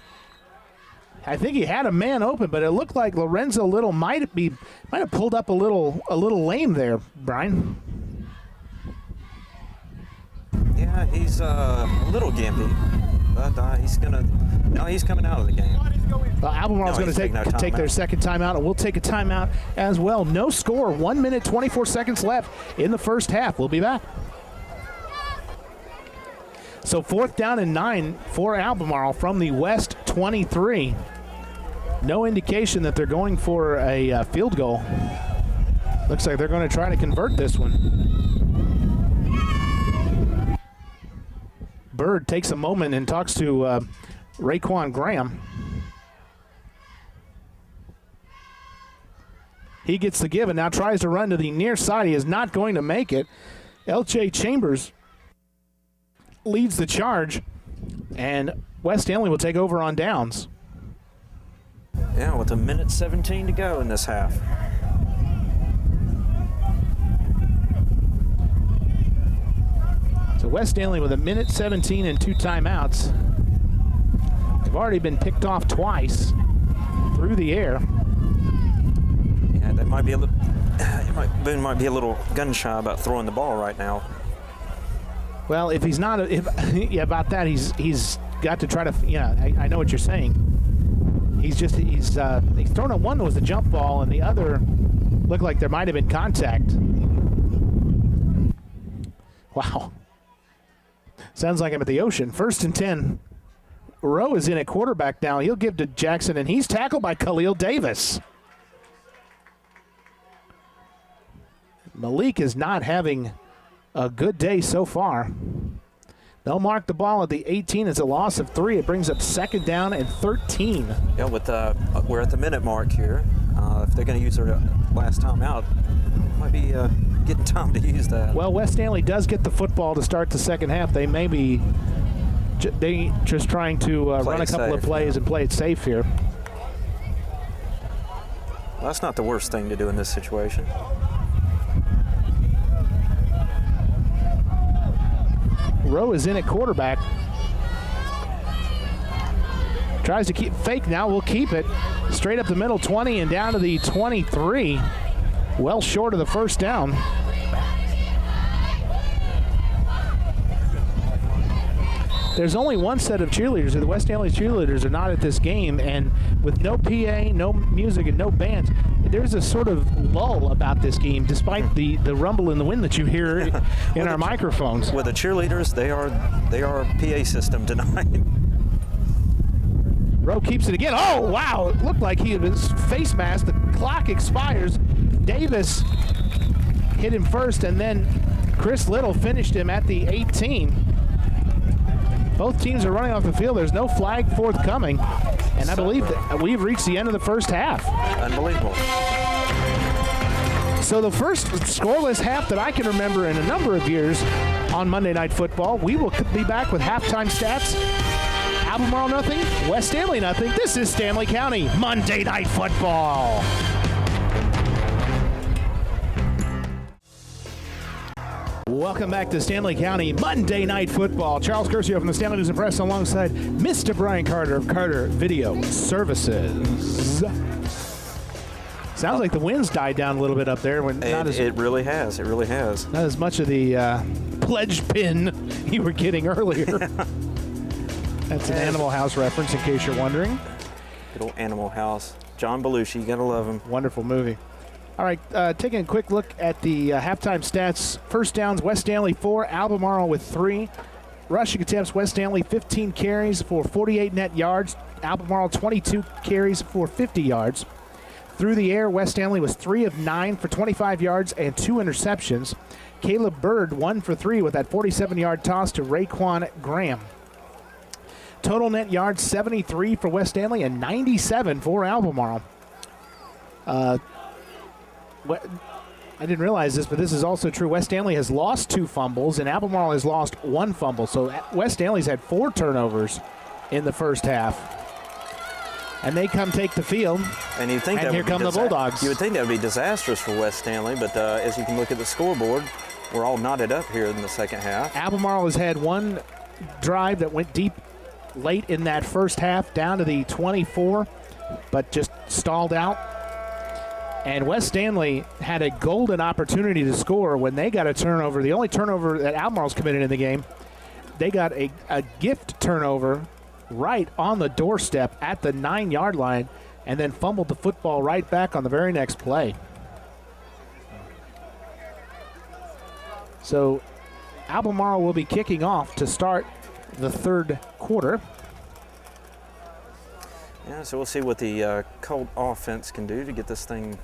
S3: I think he had a man open, but it looked like Lorenzo Little might have pulled up a little lame there, Brian.
S6: Yeah, he's a little gimpy, but he's coming out of the game.
S3: Well, Albemarle's going to take their second timeout, and we'll take a timeout as well. No score, 1 minute, 24 seconds left in the first half. We'll be back. So 4th down and 9 for Albemarle from the West 23. No indication that they're going for a field goal. Looks like they're going to try to convert this one. Bird takes a moment and talks to Raekwon Graham. He gets the give and now tries to run to the near side. He is not going to make it. L.J. Chambers leads the charge, and West Stanley will take over on downs.
S6: Yeah, with 1:17 to go in this half.
S3: So West Stanley with 1:17 and 2 timeouts. They've already been picked off twice through the air.
S6: Yeah, they might be a little. Boone might be a little gun shy about throwing the ball right now.
S3: Well, if he's not, yeah, about that, he's got to try to. Yeah, I know what you're saying. He's thrown at one that was a jump ball, and the other looked like there might have been contact. Wow. Sounds like I'm at the ocean. 1st and 10. Rowe is in at quarterback now. He'll give to Jackson, and he's tackled by Khalil Davis. Malik is not having a good day so far. They'll mark the ball at the 18. It's a loss of 3. It brings up 2nd down and 13.
S6: Yeah, we're at the minute mark here. If they're going to use their last time out, might be getting time to use that.
S3: Well, West Stanley does get the football to start the second half. They may be just trying to run a couple of plays and play it safe here.
S6: Well, that's not the worst thing to do in this situation.
S3: Rowe is in at quarterback. Tries to keep fake now. We'll keep it. Straight up the middle, 20 and down to the 23. Well short of the first down. There's only one set of cheerleaders. The West Stanley cheerleaders are not at this game, and with no PA, no music, and no bands, there's a sort of lull about this game, despite the rumble in the wind that you hear in our microphones.
S6: With the cheerleaders, they are PA system tonight.
S3: Rowe keeps it again. Oh, wow. It looked like he had his face mask. The clock expires. Davis hit him first, and then Chris Little finished him at the 18. Both teams are running off the field. There's no flag forthcoming. And I believe that we've reached the end of the first half.
S6: Unbelievable.
S3: So the first scoreless half that I can remember in a number of years on Monday Night Football. We will be back with halftime stats. Albemarle nothing, West Stanley nothing. This is Stanley County Monday Night Football. Welcome back to Stanley County Monday Night Football. Charles Curcio from the Stanley News and Press alongside Mr. Brian Carter of Carter Video Services. Sounds like the wind's died down a little bit up there.
S6: It really has. It really has.
S3: Not as much of the pledge pin you were getting earlier. That's an Animal House reference, in case you're wondering.
S6: Good old Animal House. John Belushi, you gotta love him.
S3: Wonderful movie. All right, taking a quick look at the halftime stats. First downs, West Stanley 4, Albemarle with 3. Rushing attempts, West Stanley 15 carries for 48 net yards. Albemarle 22 carries for 50 yards. Through the air, West Stanley was 3 of 9 for 25 yards and 2 interceptions. Caleb Bird 1 for 3 with that 47-yard toss to Raekwon Graham. Total net yards 73 for West Stanley and 97 for Albemarle. I didn't realize this, but this is also true. West Stanley has lost 2 fumbles, and Albemarle has lost 1 fumble. So West Stanley's had 4 turnovers in the first half. And they come take the field,
S6: and you think
S3: and here come the Bulldogs.
S6: You would think that would be disastrous for West Stanley, but as you can look at the scoreboard, we're all knotted up here in the second half.
S3: Albemarle has had 1 drive that went deep late in that first half, down to the 24, but just stalled out. And West Stanley had a golden opportunity to score when they got a turnover. The only turnover that Albemarle's committed in the game, they got a gift turnover right on the doorstep at the 9-yard line and then fumbled the football right back on the very next play. So Albemarle will be kicking off to start the third quarter.
S6: Yeah, so we'll see what the Colt offense can do to get this thing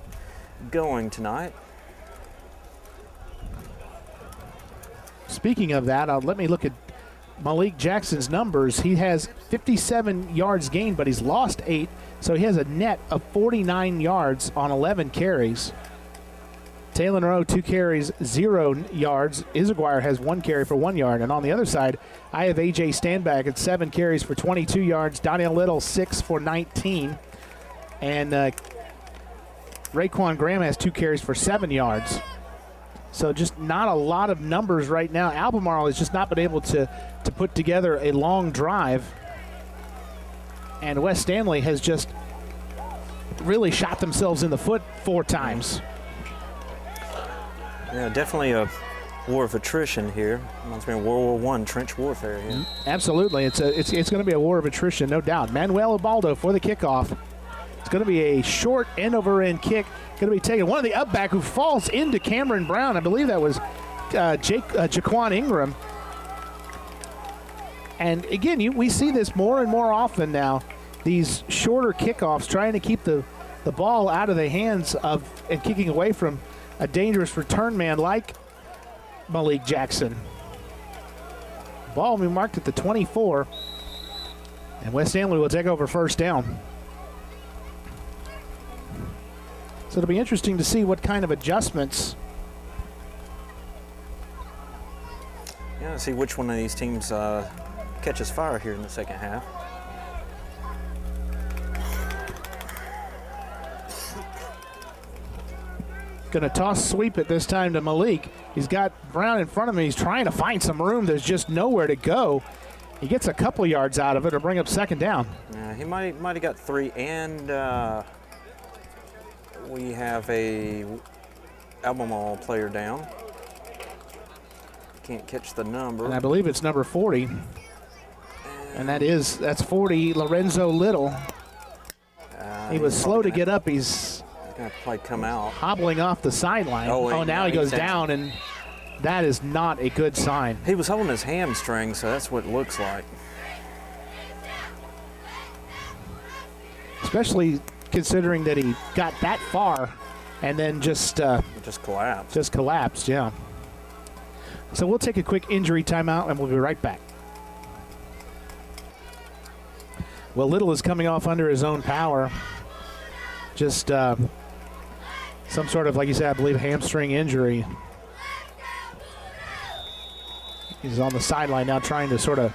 S6: going tonight.
S3: Speaking of that, let me look at Malik Jackson's numbers, he has 57 yards gained, but he's lost 8, so he has a net of 49 yards on 11 carries. Taylor Rowe, 2 carries, 0 yards. Izaguirre has 1 carry for 1 yard. And on the other side, I have A.J. Standback at 7 carries for 22 yards. Donnell Little, 6 for 19. And Raekwon Graham has 2 carries for 7 yards. So just not a lot of numbers right now. Albemarle has just not been able to put together a long drive. And West Stanley has just really shot themselves in the foot 4 times.
S6: Yeah, definitely a war of attrition here. Reminds me of World War I, trench warfare here.
S3: Absolutely. It's going to be a war of attrition, no doubt. Manuel Ubaldo for the kickoff. It's going to be a short end-over-end kick. Going to be taken. One of the up back who falls into Cameron Brown. I believe that was Jaquan Ingram. And again, we see this more and more often now. These shorter kickoffs, trying to keep the ball out of the hands of and kicking away from a dangerous return man like Malik Jackson. Ball will be marked at the 24. And West Stanley will take over first down. So it'll be interesting to see what kind of adjustments.
S6: Yeah, see which one of these teams catches fire here in the second half.
S3: Going to toss sweep it this time to Malik. He's got Brown in front of him. He's trying to find some room. There's just nowhere to go. He gets a couple yards out of it to bring up second down.
S6: He might have got 3, and we have a Albemarle player down. Can't catch the number.
S3: And I believe it's number 40. And that's 40, Lorenzo Little. He was slow to get up. He's
S6: going to probably come out.
S3: Hobbling off the sideline. Now he goes down, and that is not a good sign.
S6: He was holding his hamstring, so that's what it looks like.
S3: Especially considering that he got that far and then just
S6: collapsed.
S3: Just collapsed, yeah. So we'll take a quick injury timeout, and we'll be right back. Well, Little is coming off under his own power. Just some sort of, like you said, I believe, hamstring injury. He's on the sideline now trying to sort of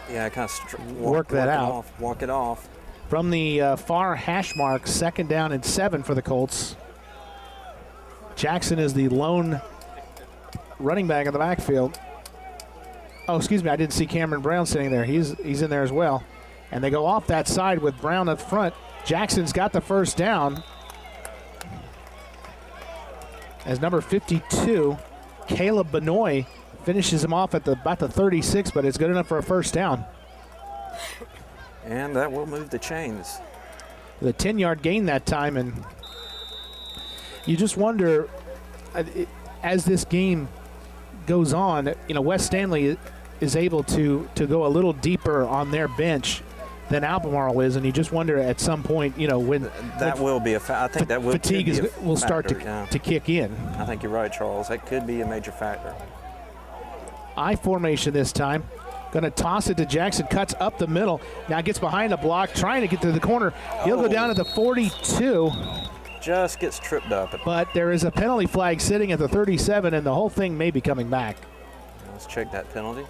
S3: work that out.
S6: Walk it off.
S3: From the far hash mark, 2nd down and 7 for the Colts. Jackson is the lone running back in the backfield. Oh, excuse me, I didn't see Cameron Brown sitting there. He's in there as well. And they go off that side with Brown up front. Jackson's got the first down. As number 52, Caleb Benoit, finishes him off at about the 36, but it's good enough for a first down.
S6: And that will move the chains.
S3: The 10-yard gain that time, and you just wonder, as this game goes on, West Stanley is able to go a little deeper on their bench than Albemarle is, and you just wonder at some point, when
S6: that will be I think that will
S3: fatigue will start to kick in.
S6: I think you're right, Charles. That could be a major factor.
S3: I formation this time. Going to toss it to Jackson, cuts up the middle. Now gets behind the block, trying to get to the corner. He'll go down at the 42.
S6: Just gets tripped up.
S3: But there is a penalty flag sitting at the 37, and the whole thing may be coming back.
S6: Let's check that penalty.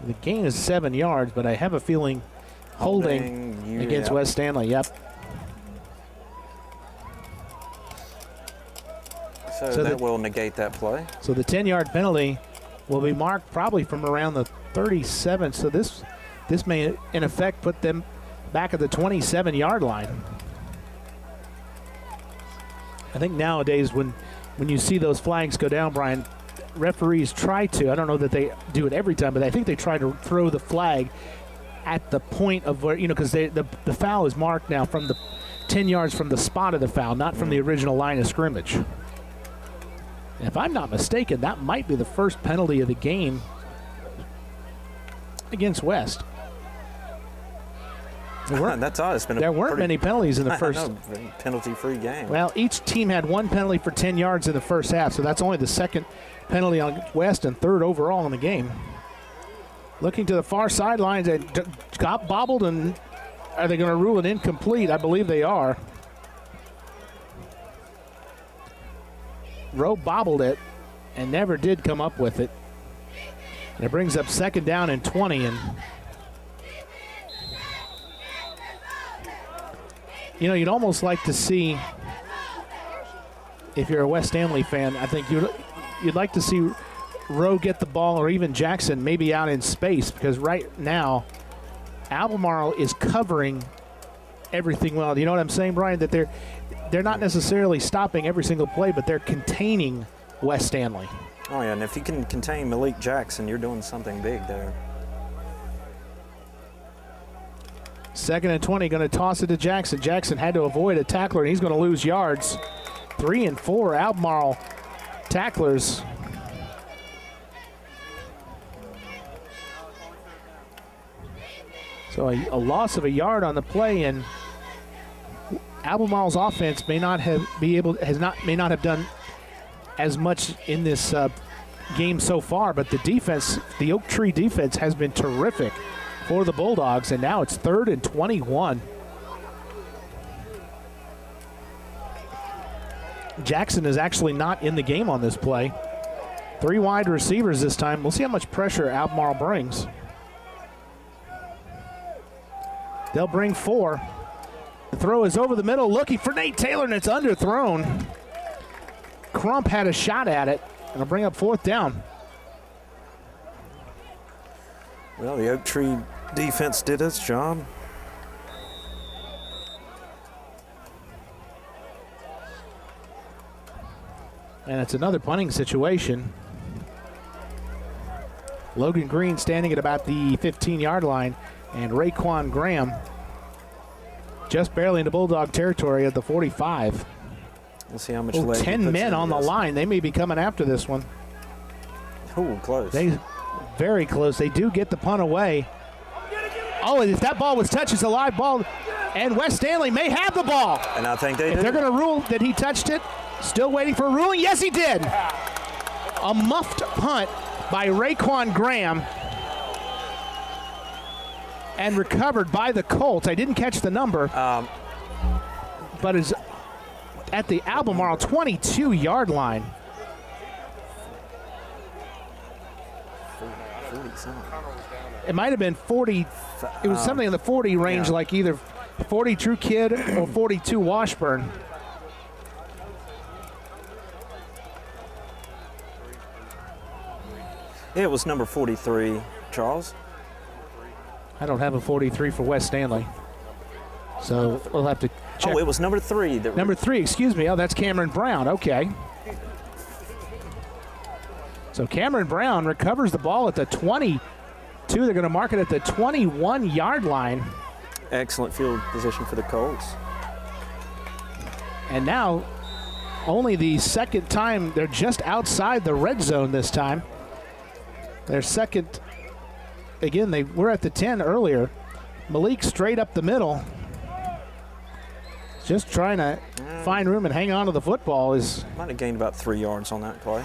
S3: The gain is 7 yards, but I have a feeling holding against West Stanley. Yep.
S6: So that will negate that play.
S3: So the 10-yard penalty will be marked probably from around the 37. So this may, in effect, put them back at the 27-yard line. I think nowadays when you see those flags go down, Brian, referees try to, I don't know that they do it every time, but I think they try to throw the flag at the point of where, because the foul is marked now from the 10 yards from the spot of the foul, not from the original line of scrimmage. And if I'm not mistaken, that might be the first penalty of the game against West.
S6: That's all. It's been
S3: there weren't many penalties in the first.
S6: Penalty-free game.
S3: Well, each team had one penalty for 10 yards in the first half, so that's only the second penalty on West and third overall in the game. Looking to the far sidelines, and got bobbled, and are they going to rule it incomplete? I believe they are. Rowe bobbled it and never did come up with it. And it brings up 2nd down and 20. And you know, you'd almost like to see, if you're a West Stanley fan, I think you'd like to see Rowe get the ball, or even Jackson maybe out in space, because right now Albemarle is covering everything well. Do you know what I'm saying, Brian? That they're not necessarily stopping every single play, but they're containing West Stanley.
S6: Oh, yeah, and if you can contain Malik Jackson, you're doing something big there.
S3: 2nd and 20, going to toss it to Jackson. Jackson had to avoid a tackler, and he's going to lose yards. 3 and 4 Albemarle tacklers. So a loss of a yard on the play, and Albemarle's offense may not have done as much in this game so far, but the defense, the Oak Tree defense, has been terrific for the Bulldogs, and now it's 3rd and 21. Jackson is actually not in the game on this play. 3 wide receivers this time. We'll see how much pressure Albemarle brings. They'll bring 4. The throw is over the middle, looking for Nate Taylor, and it's underthrown. Crump had a shot at it, and it'll bring up 4th down.
S6: Well, the Oak Tree defense did its job.
S3: And it's another punting situation. Logan Green standing at about the 15-yard line, and Raekwon Graham just barely into Bulldog territory at the 45.
S6: We'll see how much leg he
S3: 10
S6: puts
S3: men
S6: into
S3: on the
S6: this.
S3: line. They may be coming after this one.
S6: Oh, close.
S3: Very close. They do get the punt away. Oh, if that ball was touched, it's a live ball, and West Stanley may have the ball.
S6: And I think they do.
S3: If they're going to rule that he touched it, still waiting for a ruling. Yes, he did. A muffed punt by Raekwon Graham, and recovered by the Colts. I didn't catch the number, but is at the Albemarle 22-yard line.
S6: 40-something.
S3: It might have been 40. It was something in the 40 range,
S6: yeah.
S3: like either 40 True Kid or 42 Washburn.
S6: Yeah, it was number 43, Charles.
S3: I don't have a 43 for West Stanley, so we'll have to check.
S6: Oh, it was number 3.
S3: Number 3, excuse me. Oh, that's Cameron Brown. Okay. So Cameron Brown recovers the ball at the 22. They're going to mark it at the 21-yard line.
S6: Excellent field position for the Colts.
S3: And now, only the second time, they're just outside the red zone this time. Their second, again, they were at the 10 earlier. Malik straight up the middle. Just trying to find room and hang on to the football.
S6: Might have gained about 3 yards on that play.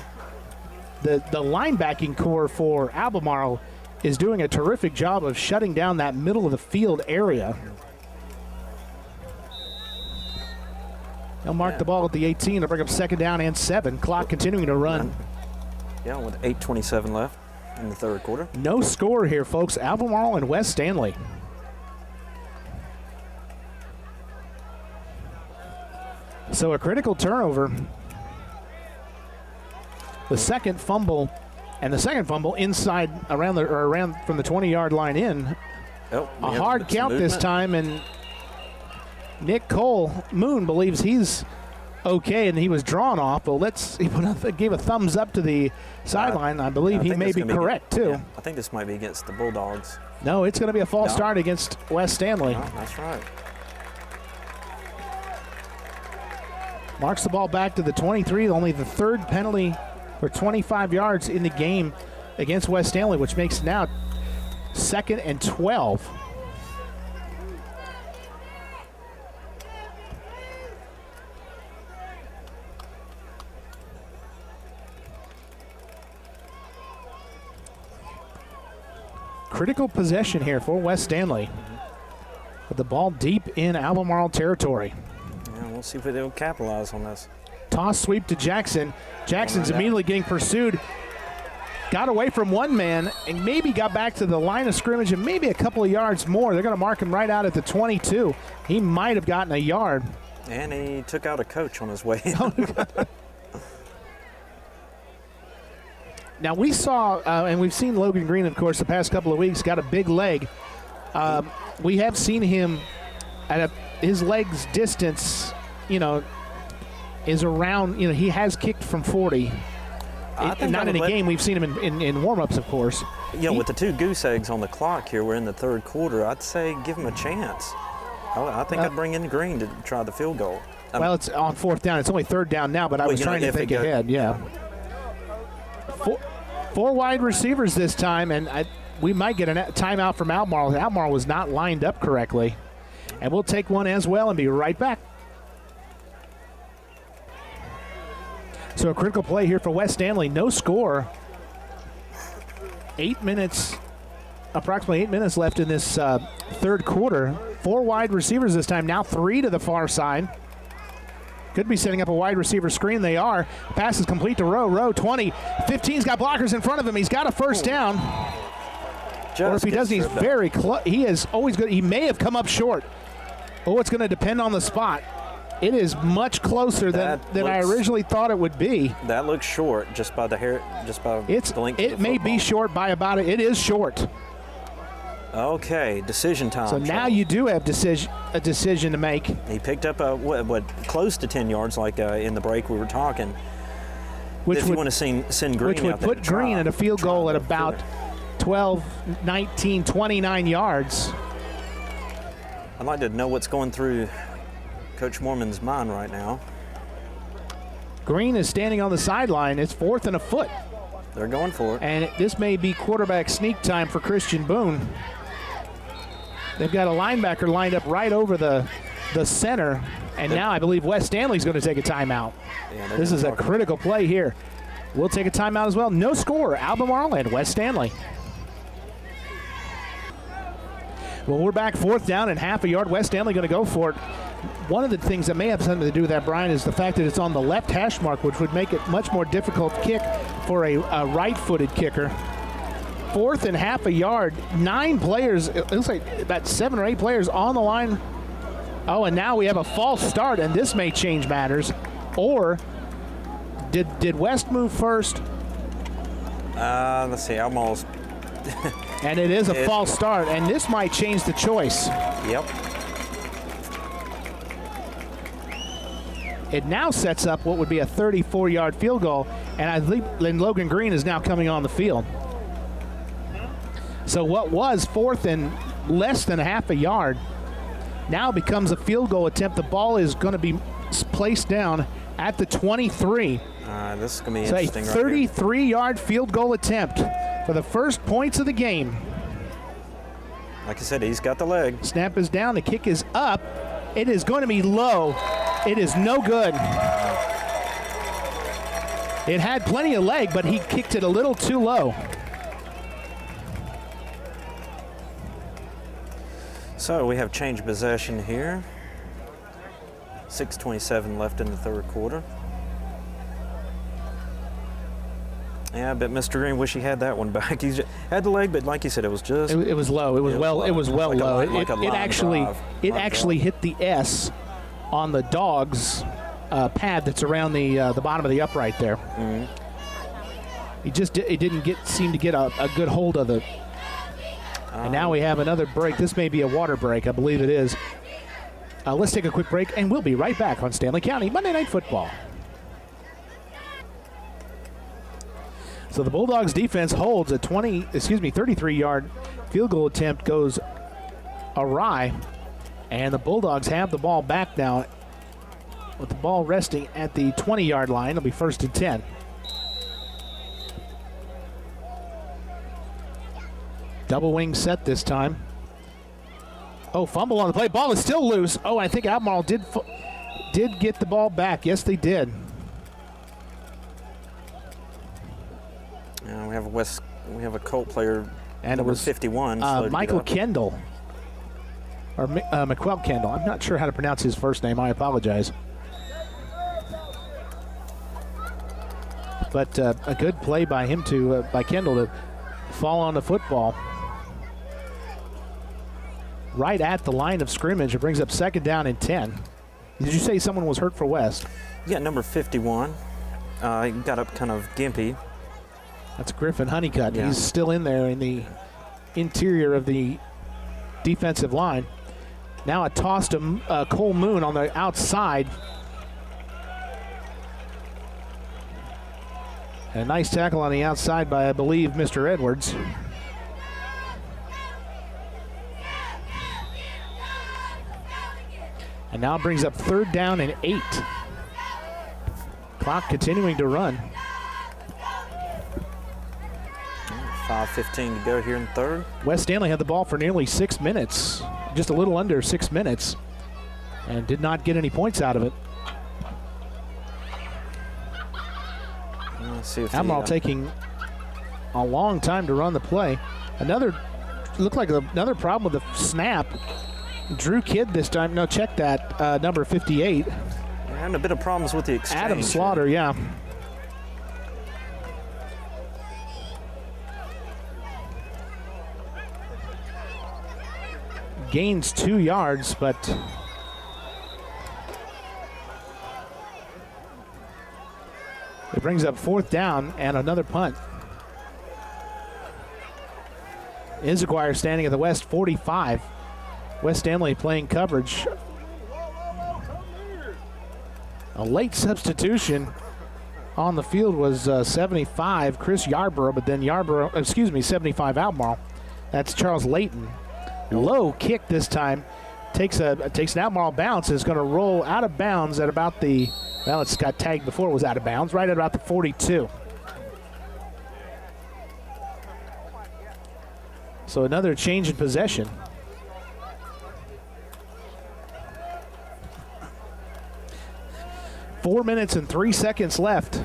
S3: The linebacking core for Albemarle is doing a terrific job of shutting down that middle of the field area. They'll mark the ball at the 18 to bring up 2nd down and 7. Clock continuing to run.
S6: Yeah, with 8:27 left in the third quarter.
S3: No score here, folks. Albemarle and West Stanley. So a critical turnover. The second fumble, and the second fumble inside around from the 20-yard line in.
S6: Oh,
S3: A hard count this time, and Nick Moon believes he's okay, and he was drawn off. Well, he gave a thumbs up to the sideline. I believe he may be correct, too.
S6: Yeah, I think this might be against the Bulldogs.
S3: No, it's going to be a false start against West Stanley.
S6: No, that's right.
S3: Marks the ball back to the 23, only the third penalty for 25 yards in the game against West Stanley, which makes now 2nd and 12. critical possession here for West Stanley. With the ball deep in Albemarle territory.
S6: Yeah, we'll see if they'll capitalize on this.
S3: Toss sweep to Jackson. Jackson's immediately getting pursued. Got away from one man and maybe got back to the line of scrimmage and maybe a couple of yards more. They're going to mark him right out at the 22. He might have gotten a yard.
S6: And he took out a coach on his way.
S3: Now we saw, and we've seen Logan Green, of course, the past couple of weeks, got a big leg. We have seen him at his leg's distance, is around, he has kicked from 40. Not in a game. We've seen him in warm-ups, of course.
S6: Yeah, with the 2 goose eggs on the clock here, we're in the 3rd quarter. I'd say give him a chance. I think I'd bring in Green to try the field goal.
S3: Well, it's on 4th down. It's only 3rd down now, but I was trying to think ahead. Yeah. Four wide receivers this time, and we might get a timeout from Albemarle. Albemarle was not lined up correctly. And we'll take one as well and be right back. So a critical play here for West Stanley. No score. Approximately 8 minutes left in this 3rd quarter. 4 wide receivers this time. Now 3 to the far side. Could be setting up a wide receiver screen. They are. Pass is complete to Rowe. Rowe 20. 15's got blockers in front of him. He's got a first down. Or if he doesn't, he's very close. He is always good. He may have come up short. Oh, it's going to depend on the spot. It is much closer than I originally thought it would be.
S6: That looks short just by the hair, the length of the
S3: It may be short by about it. It is short.
S6: Okay, decision time.
S3: So now you do have a decision to make.
S6: He picked up close to 10 yards, like in the break we were talking.
S3: Which
S6: if you want to send Green
S3: which would
S6: out there
S3: put Green at a field goal at about 12, 19, 29 yards.
S6: I'd like to know what's going through Coach Mormon's mind right now.
S3: Green is standing on the sideline. It's 4th and a foot.
S6: They're going for it.
S3: And this may be quarterback sneak time for Christian Boone. They've got a linebacker lined up right over the center. And now I believe West Stanley's going to take a timeout. Yeah, this is a critical play here. We'll take a timeout as well. No score. Albemarle and West Stanley. Well, we're back 4th down and half a yard. West Stanley going to go for it. One of the things that may have something to do with that, Brian, is the fact that it's on the left hash mark, which would make it much more difficult kick for a right-footed kicker. 4th and half a yard. 9 players, it looks like about 7 or 8 players on the line. Oh, and now we have a false start, and this may change matters. Or did West move first?
S6: Let's see, Albemarle's.
S3: And it is a false start, and this might change the choice.
S6: Yep.
S3: It now sets up what would be a 34-yard field goal, and I think Logan Green is now coming on the field. So what was 4th and less than half a yard now becomes a field goal attempt. The ball is going to be placed down at the 23.
S6: This is going to be
S3: so
S6: interesting.
S3: A 33-yard field goal attempt for the first points of the game.
S6: Like I said, he's got the leg.
S3: Snap is down. The kick is up. It is going to be low. It is no good. It had plenty of leg, but he kicked it a little too low.
S6: So we have change possession here. 6:27 left in the 3rd quarter. Yeah, but Mr. Green wish he had that one back. He had the leg, but like you said, it was just.
S3: It was low. It was well
S6: like
S3: low.
S6: It
S3: actually hit the S on the dog's pad that's around the bottom of the upright there.
S6: Mm-hmm.
S3: It didn't seem to get a good hold of it. And now we have another break. This may be a water break. I believe it is. Let's take a quick break, and we'll be right back on Stanley County Monday Night Football. So the Bulldogs defense holds a 33-yard field goal attempt goes awry, and the Bulldogs have the ball back now with the ball resting at the 20-yard line. It'll be 1st and 10. Double wing set this time. Oh, fumble on the play. Ball is still loose. Oh, I think Albemarle did get the ball back. Yes, they did.
S6: We have a Colt player.
S3: And
S6: Number
S3: it was
S6: 51.
S3: Michael Kendall, or McQuell Kendall. I'm not sure how to pronounce his first name. I apologize. But a good play by him by Kendall to fall on the football right at the line of scrimmage. It brings up 2nd down and 10. Did you say someone was hurt for West?
S6: Yeah, number 51. He got up kind of gimpy.
S3: That's Griffin Honeycutt.
S6: Yeah.
S3: He's still in there in the interior of the defensive line. Now a toss to Cole Moon on the outside. And a nice tackle on the outside by, I believe, Mr. Edwards. And now brings up 3rd down and 8. Clock continuing to run.
S6: 5:15 to go here in 3rd.
S3: West Stanley had the ball for nearly 6 minutes, just a little under 6 minutes, and did not get any points out of it.
S6: Let's see if
S3: Albemarle taking a long time to run the play. Looked like another problem with the snap. Drew Kidd this time. No, check that, number 58.
S6: We're having a bit of problems with the exchange.
S3: Adam Slaughter, yeah. Gains 2 yards, but it brings up 4th down and another punt. Izaguirre standing at the West 45. West Stanley playing coverage. A late substitution on the field was 75, Chris Yarborough, but then 75 Albemarle. That's Charles Layton. Low kick this time. Takes an Albemarle bounce. Is going to roll out of bounds at about the, well, it's got tagged before it was out of bounds, right at about the 42. So another change in possession. Four minutes and 3 seconds left.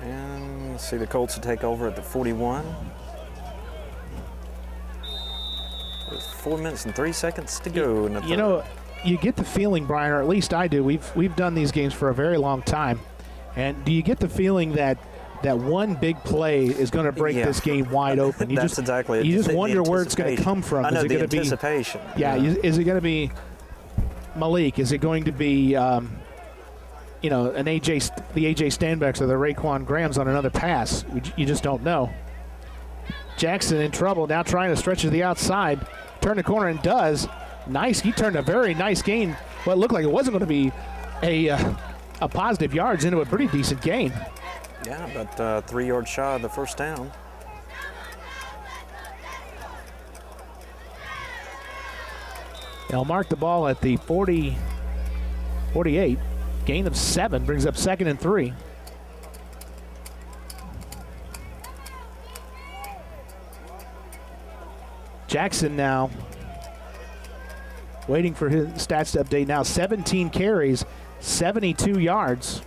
S6: And let's see, the Colts will take over at the 41. With 4 minutes and 3 seconds to go.
S3: You know, you get the feeling, Brian, or at least I do. We've done these games for a very long time, and do you get the feeling that one big play is going to break this game wide open? You
S6: That's exactly it.
S3: You just wonder where it's going to come from.
S6: I know,
S3: is it
S6: the
S3: going to
S6: anticipation.
S3: be? Yeah. Is it going to be Malik? Is it going to be the AJ Stanbecks or the Raekwon Grahams on another pass? You just don't know. Jackson in trouble now, trying to stretch to the outside. Turn the corner and does. Nice. He turned a very nice gain. What looked like it wasn't going to be a positive yards into a pretty decent gain.
S6: Yeah, about 3 yards shy of the first down.
S3: They'll mark the ball at the 48. Gain of 7 brings up 2nd and 3. Jackson now waiting for his stats to update now. 17 carries, 72 yards.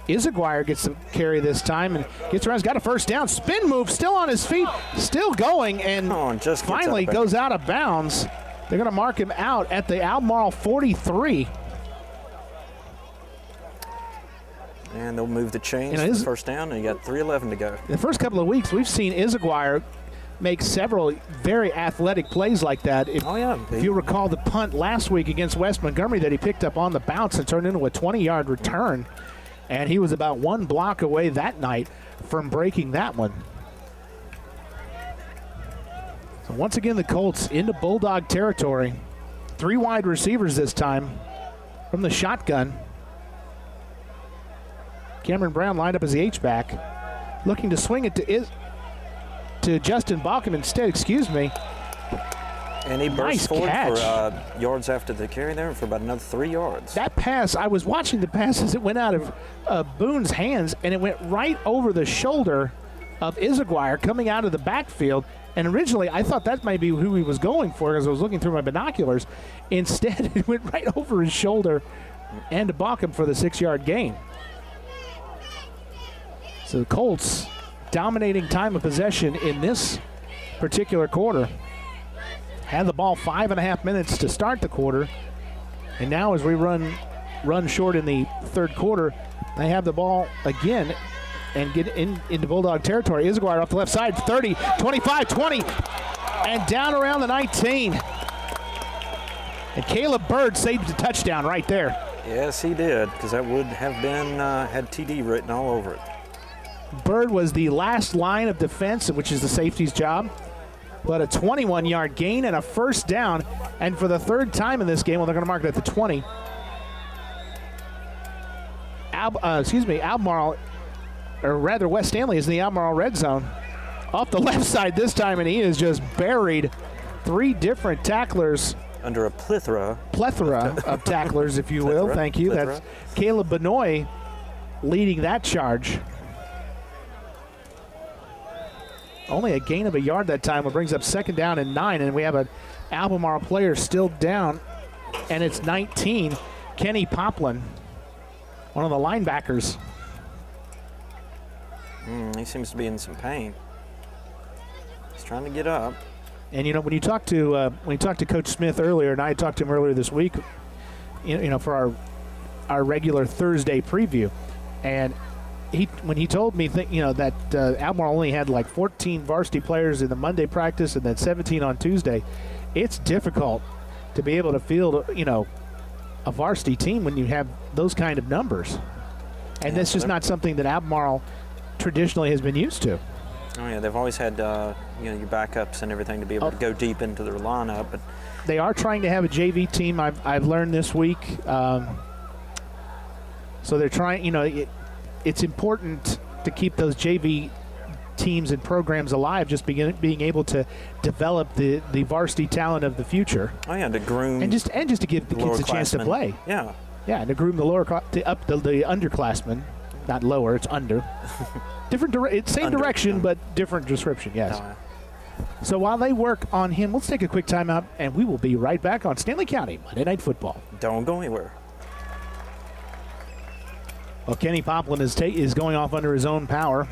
S3: Izaguirre gets the carry this time and gets around. He's got a first down. Spin move, still on his feet, still going, and finally goes out of bounds. They're going to mark him out at the Albemarle 43.
S6: And they'll move the chains for the first down, and you got 3:11 to go.
S3: In the first couple of weeks, we've seen Izaguirre make several very athletic plays like that. If you recall the punt last week against West Montgomery that he picked up on the bounce and turned into a 20-yard return. And he was about 1 block away that night from breaking that one. So once again, the Colts into Bulldog territory. 3 wide receivers this time from the shotgun. Cameron Brown lined up as the H-back, looking to swing it to Justin Balkin instead,
S6: And he burst forward
S3: catch
S6: for yards after the carry there for about another 3 yards.
S3: That pass, I was watching the pass as it went out of Boone's hands, and it went right over the shoulder of Izaguirre coming out of the backfield. And originally, I thought that might be who he was going for as I was looking through my binoculars. Instead, it went right over his shoulder and to Balkham for the 6-yard gain. So the Colts dominating time of possession in this particular quarter. Had the ball 5.5 minutes to start the quarter. And now as we run short in the third quarter, they have the ball again and get into Bulldog territory. Izaguirre off the left side, 30, 25, 20, and down around the 19. And Caleb Bird saved the touchdown right there.
S6: Yes, he did, because that would have been, had TD written all over it.
S3: Bird was the last line of defense, which is the safety's job. But a 21-yard gain and a first down. And for the third time in this game, well, they're going to mark it at the 20. Albemarle, or rather West Stanley is in the Albemarle red zone. Off the left side this time, and he has just buried 3 different tacklers.
S6: Under a plethora
S3: of tacklers, if you will. Thank you. That's Caleb Benoit leading that charge. Only a gain of a yard that time, which brings up 2nd down and 9, and we have an Albemarle player still down, and it's 19. Kenny Poplin, one of the linebackers.
S6: He seems to be in some pain. He's trying to get up.
S3: And you know, when you talk to Coach Smith earlier, and I talked to him earlier this week, you know, for our regular Thursday preview, and when he told me that Albemarle only had like 14 varsity players in the Monday practice and then 17 on Tuesday, it's difficult to be able to field a varsity team when you have those kind of numbers, and that's just not something that Albemarle traditionally has been used to.
S6: Oh yeah, they've always had your backups and everything to be able to go deep into their lineup, but
S3: they are trying to have a JV team. I've learned this week, so they're trying. It's important to keep those JV teams and programs alive, just being able to develop the varsity talent of the future.
S6: Oh yeah, to groom
S3: and just to give the kids a chance to play.
S6: Yeah,
S3: and to groom the the underclassmen, not lower, it's under. Same direction, but different description. Yes.
S6: Oh, yeah.
S3: So while they work on him, let's take a quick timeout, and we will be right back on Stanley County Monday Night Football.
S6: Don't go anywhere.
S3: Well, Kenny Poplin is going off under his own power.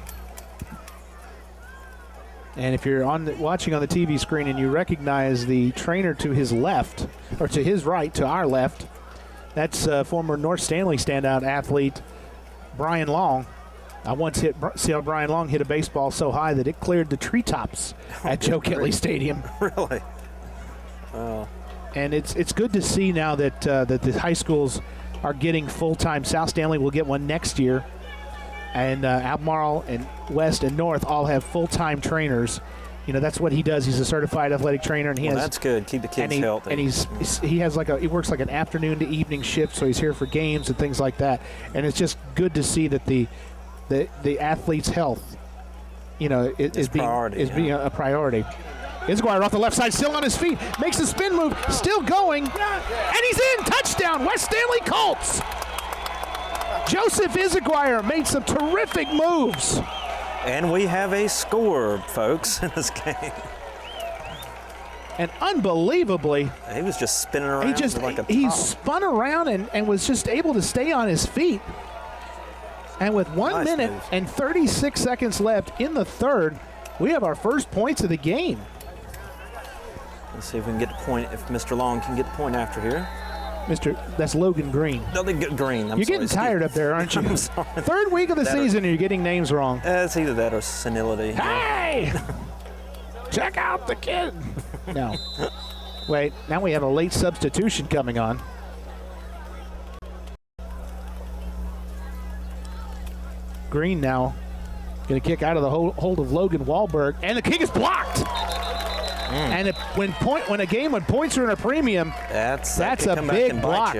S3: And if you're watching on the TV screen and you recognize the trainer to his left, or to his right, to our left, that's former North Stanley standout athlete Brian Long. I once saw Brian Long hit a baseball so high that it cleared the treetops at Joe Kelly Stadium.
S6: Really?
S3: And it's good to see now that the high schools are getting full-time. South Stanley will get one next year. And Albemarle and West and North all have full-time trainers. That's what he does. He's a certified athletic trainer, and
S6: that's good. Keep the kids healthy.
S3: And he has he works like an afternoon to evening shift, so he's here for games and things like that. And it's just good to see that the athlete's health, is being a priority. Izaguirre off the left side, still on his feet, makes a spin move, still going, and he's in. Touchdown, West Stanley Colts. Joseph Izaguirre made some terrific moves.
S6: And we have a score, folks, in this game.
S3: And unbelievably,
S6: he was just spinning around
S3: he spun around and was just able to stay on his feet. And with 1 minute and 36 seconds left in the third, we have our first points of the game.
S6: Let's see if we can get the point, if Mr. Long can get the point after here.
S3: That's Logan Green.
S6: No, they get Green.
S3: You're getting tired up there, aren't you?
S6: I'm sorry.
S3: Third week of the season, and you're getting names wrong.
S6: It's either that or senility.
S3: Hey! Check out the kid. No. Wait, now we have a late substitution coming on. Green now going to kick out of the hold of Logan Wahlberg, and the kick is blocked. And when points are in a premium, that's a big block.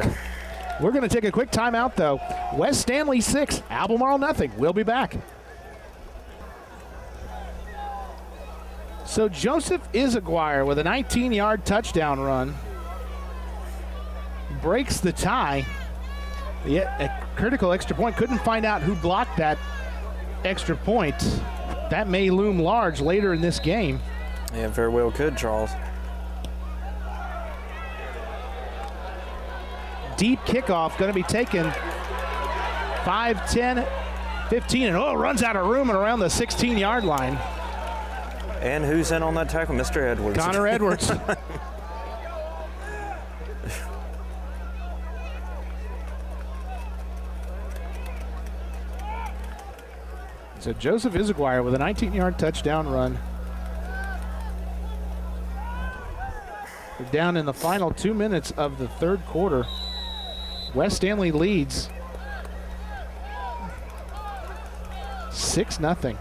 S3: We're going to take a quick timeout, though. West Stanley 6, Albemarle nothing. We'll be back. So Joseph Izaguirre with a 19-yard touchdown run breaks the tie. Yet a critical extra point. Couldn't find out who blocked that extra point. That may loom large later in this game.
S6: Yeah, very well could, Charles.
S3: Deep kickoff going to be taken 5-10 15, and runs out of room and around the 16-yard line.
S6: And who's in on that tackle? Mr. Edwards.
S3: Connor Edwards. So Joseph Izaguirre with a 19-yard touchdown run. We're down in the final 2 minutes of the third quarter. West Stanley leads 6-0.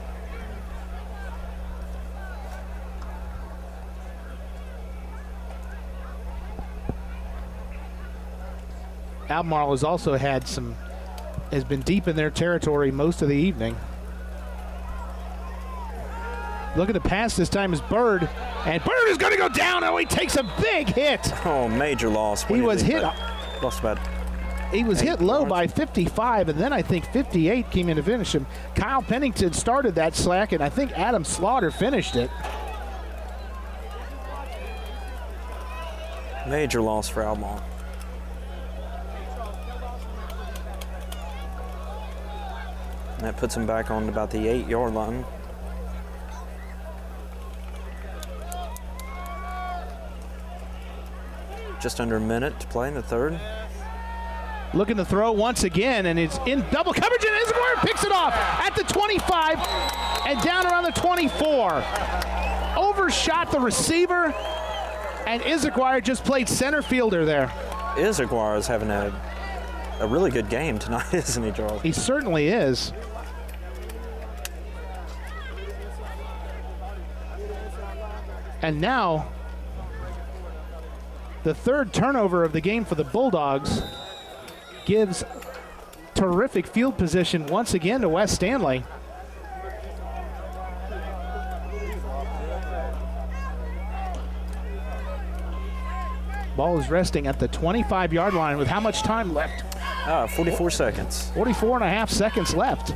S3: Albemarle has also has been deep in their territory most of the evening. Looking to pass this time is Bird, and Bird is going to go down. Oh, he takes a big hit.
S6: Oh, major loss.
S3: He was hit.
S6: Lost about.
S3: He was hit low by 55, and then I think 58 came in to finish him. Kyle Pennington started that slack, and I think Adam Slaughter finished it.
S6: Major loss for Albemarle. And that puts him back on about the 8-yard line. Just under a minute to play in the third.
S3: Looking to throw once again, and it's in double coverage, and Izaguirre picks it off at the 25 and down around the 24. Overshot the receiver, and Izaguirre just played center fielder there.
S6: Izaguirre is having a really good game tonight, isn't he, Charles?
S3: He certainly is. And now, the third turnover of the game for the Bulldogs gives terrific field position once again to West Stanley. Ball is resting at the 25-yard line with how much time left?
S6: 44 seconds.
S3: 44 and a half seconds left.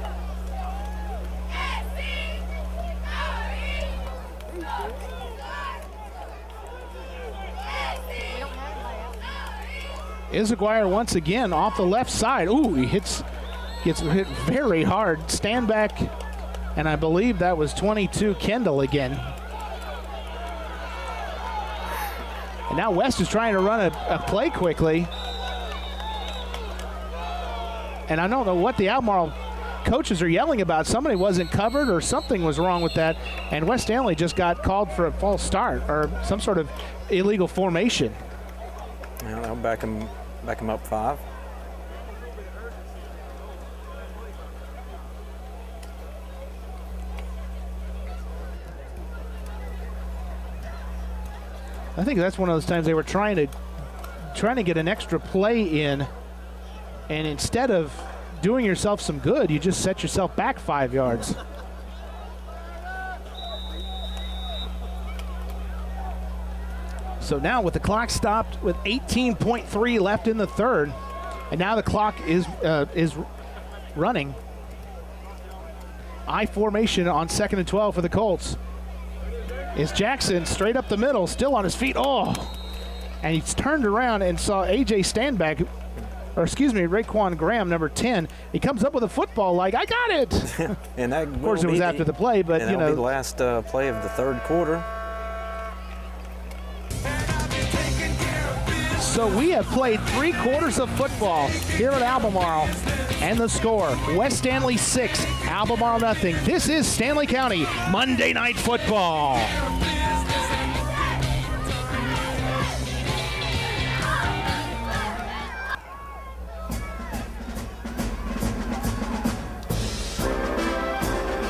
S3: Izaguirre once again off the left side. Ooh, gets hit very hard. Stand back, and I believe that was 22 Kendall again. And now West is trying to run a play quickly. And I don't know what the Albemarle coaches are yelling about. Somebody wasn't covered or something was wrong with that. And West Stanley just got called for a false start or some sort of illegal formation.
S6: Yeah, they'll back him up 5.
S3: I think that's one of those times they were trying to get an extra play in, and instead of doing yourself some good, you just set yourself back 5 yards. So now with the clock stopped with 18.3 left in the third, and now the clock is running. I formation on 2nd and 12 for the Colts. Is Jackson straight up the middle, still on his feet. Oh, and he's turned around and saw A.J. Standback, or excuse me, Raekwon Graham, number 10. He comes up with a football like, I got it.
S6: And that,
S3: of course, it was after the play, but
S6: you know. Be the last play of the third quarter.
S3: So we have played 3 quarters of football here at Albemarle. And the score, West Stanley 6, Albemarle nothing. This is Stanley County Monday Night Football.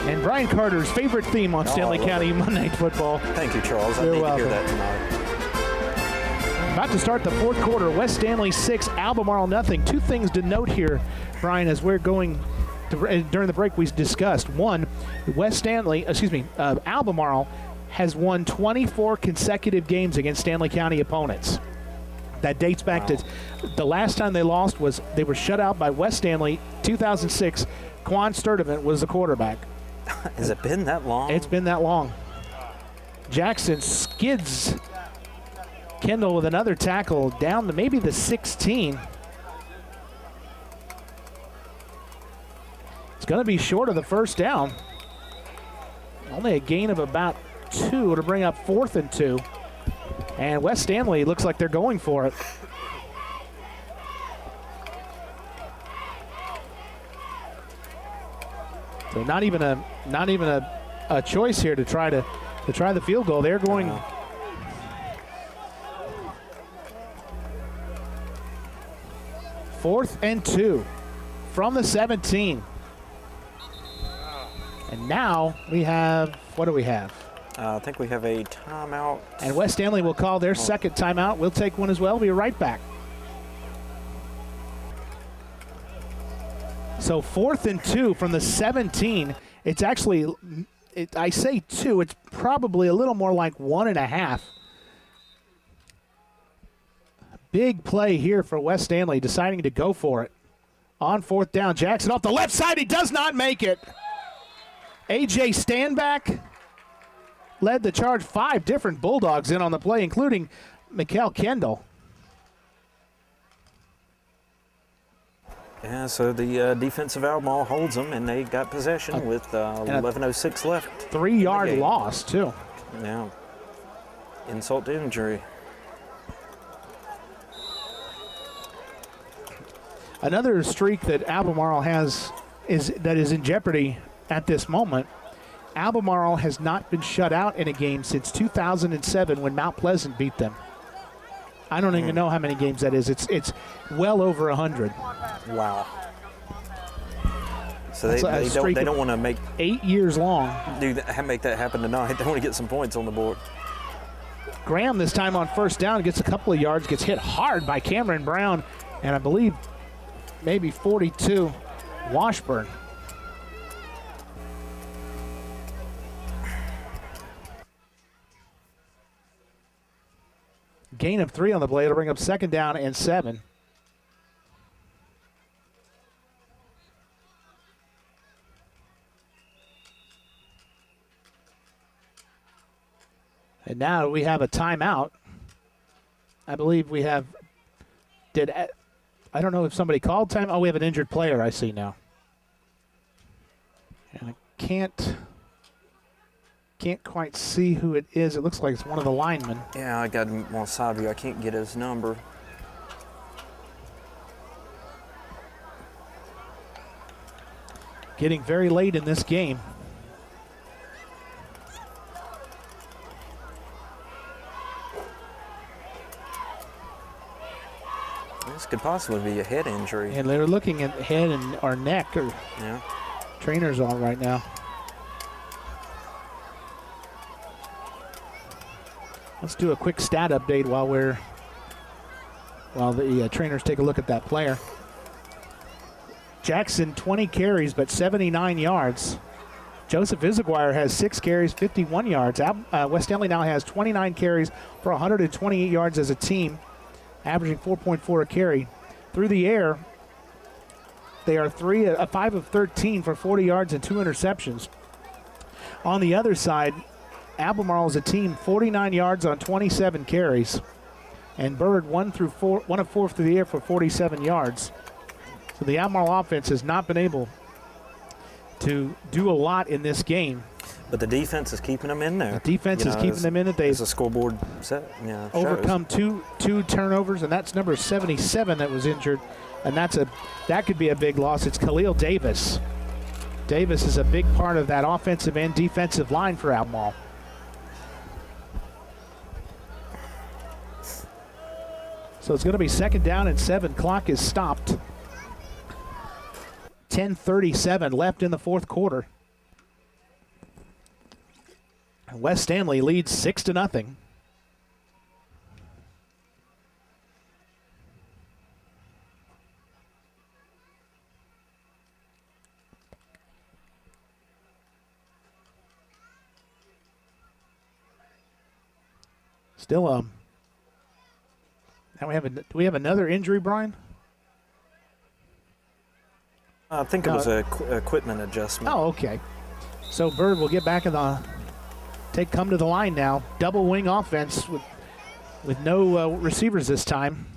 S3: And Brian Carter's favorite theme on Stanley County Monday Night Football.
S6: Thank you, Charles. I need to hear that tonight.
S3: About to start the fourth quarter. West Stanley 6, Albemarle nothing. 2 things to note here, Brian, as we're going to, during the break we discussed. One, Albemarle has won 24 consecutive games against Stanley County opponents. That dates back to the last time they lost was they were shut out by West Stanley, 2006. Quan Sturdivant was the quarterback.
S6: Has it been that long?
S3: It's been that long. Jackson skids Kendall with another tackle down to maybe the 16. It's going to be short of the first down. Only a gain of about 2 to bring up 4th and 2. And West Stanley looks like they're going for it. So not even a choice here to try the field goal. They're going. Fourth and 2 from the 17. And now we have, what do we have?
S6: I think we have a timeout.
S3: And West Stanley will call their second timeout. We'll take one as well. We'll be right back. So 4th and 2 from the 17. It's actually, I say 2, it's probably a little more like 1.5. Big play here for West Stanley, deciding to go for it. On 4th down, Jackson off the left side. He does not make it. A.J. Standback led the charge. 5 different Bulldogs in on the play, including Mikal Kendall.
S6: Yeah, so the defensive Albemarle holds them, and they got possession with 11:06 left.
S3: 3-yard loss, too.
S6: Yeah. Insult to injury.
S3: Another streak that Albemarle has is in jeopardy at this moment. Albemarle has not been shut out in a game since 2007 when Mount Pleasant beat them. I don't even know how many games that is. It's well over 100.
S6: Wow. So they don't want to make
S3: 8 years long.
S6: Make that happen tonight. They want to get some points on the board.
S3: Graham this time on 1st down gets a couple of yards, gets hit hard by Cameron Brown, and I believe maybe 42 Washburn. Gain of 3 on the play to bring up 2nd down and 7. And now we have a timeout. I believe we have, I don't know if somebody called time. Oh, we have an injured player I see now. And I can't quite see who it is. It looks like it's one of the linemen.
S6: Yeah, I got him on side view. I can't get his number.
S3: Getting very late in this game.
S6: This could possibly be a head injury.
S3: And they're looking at head or neck or trainers on right now. Let's do a quick stat update while the trainers take a look at that player. Jackson, 20 carries, but 79 yards. Joseph Isaguirre has 6 carries, 51 yards. West Stanley now has 29 carries for 128 yards as a team, averaging 4.4 a carry. Through the air, they are 5 of 13 for 40 yards and 2 interceptions. On the other side, Albemarle is a team 49 yards on 27 carries, and Bird 1 of 4 through the air for 47 yards. So the Albemarle offense has not been able to do a lot in this game.
S6: But the defense is keeping them in there.
S3: The defense is keeping them in it. They've
S6: a scoreboard set.
S3: overcome two turnovers, and that's number 77 that was injured, and that could be a big loss. It's Khalil Davis. Davis is a big part of that offensive and defensive line for Albemarle. So it's going to be 2nd down and 7. Clock is stopped. 10:37 left in the 4th quarter. West Stanley leads 6-0. Still, now do we have another injury, Brian?
S6: I think it was a equipment adjustment.
S3: Oh, okay. So Bird will get back in come to the line now. Double wing offense with no receivers this time.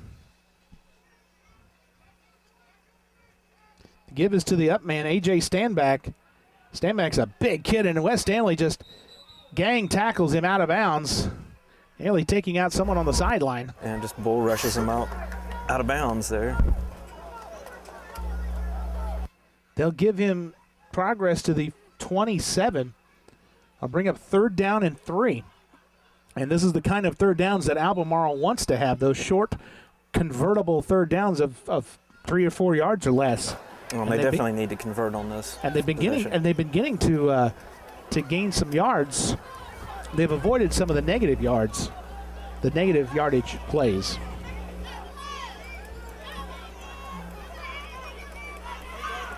S3: Give is to the up man, A.J. Stanback. Stanback's a big kid, and West Stanley just gang tackles him out of bounds. Nearly taking out someone on the sideline.
S6: And just bull rushes him out of bounds there.
S3: They'll give him progress to the 27. I'll bring up 3rd down and 3. And this is the kind of third downs that Albemarle wants to have, those short, convertible third downs of 3 or 4 yards or less.
S6: Well, they definitely need to convert on this.
S3: And they've been getting to gain some yards. They've avoided some of the negative yards, the negative yardage plays.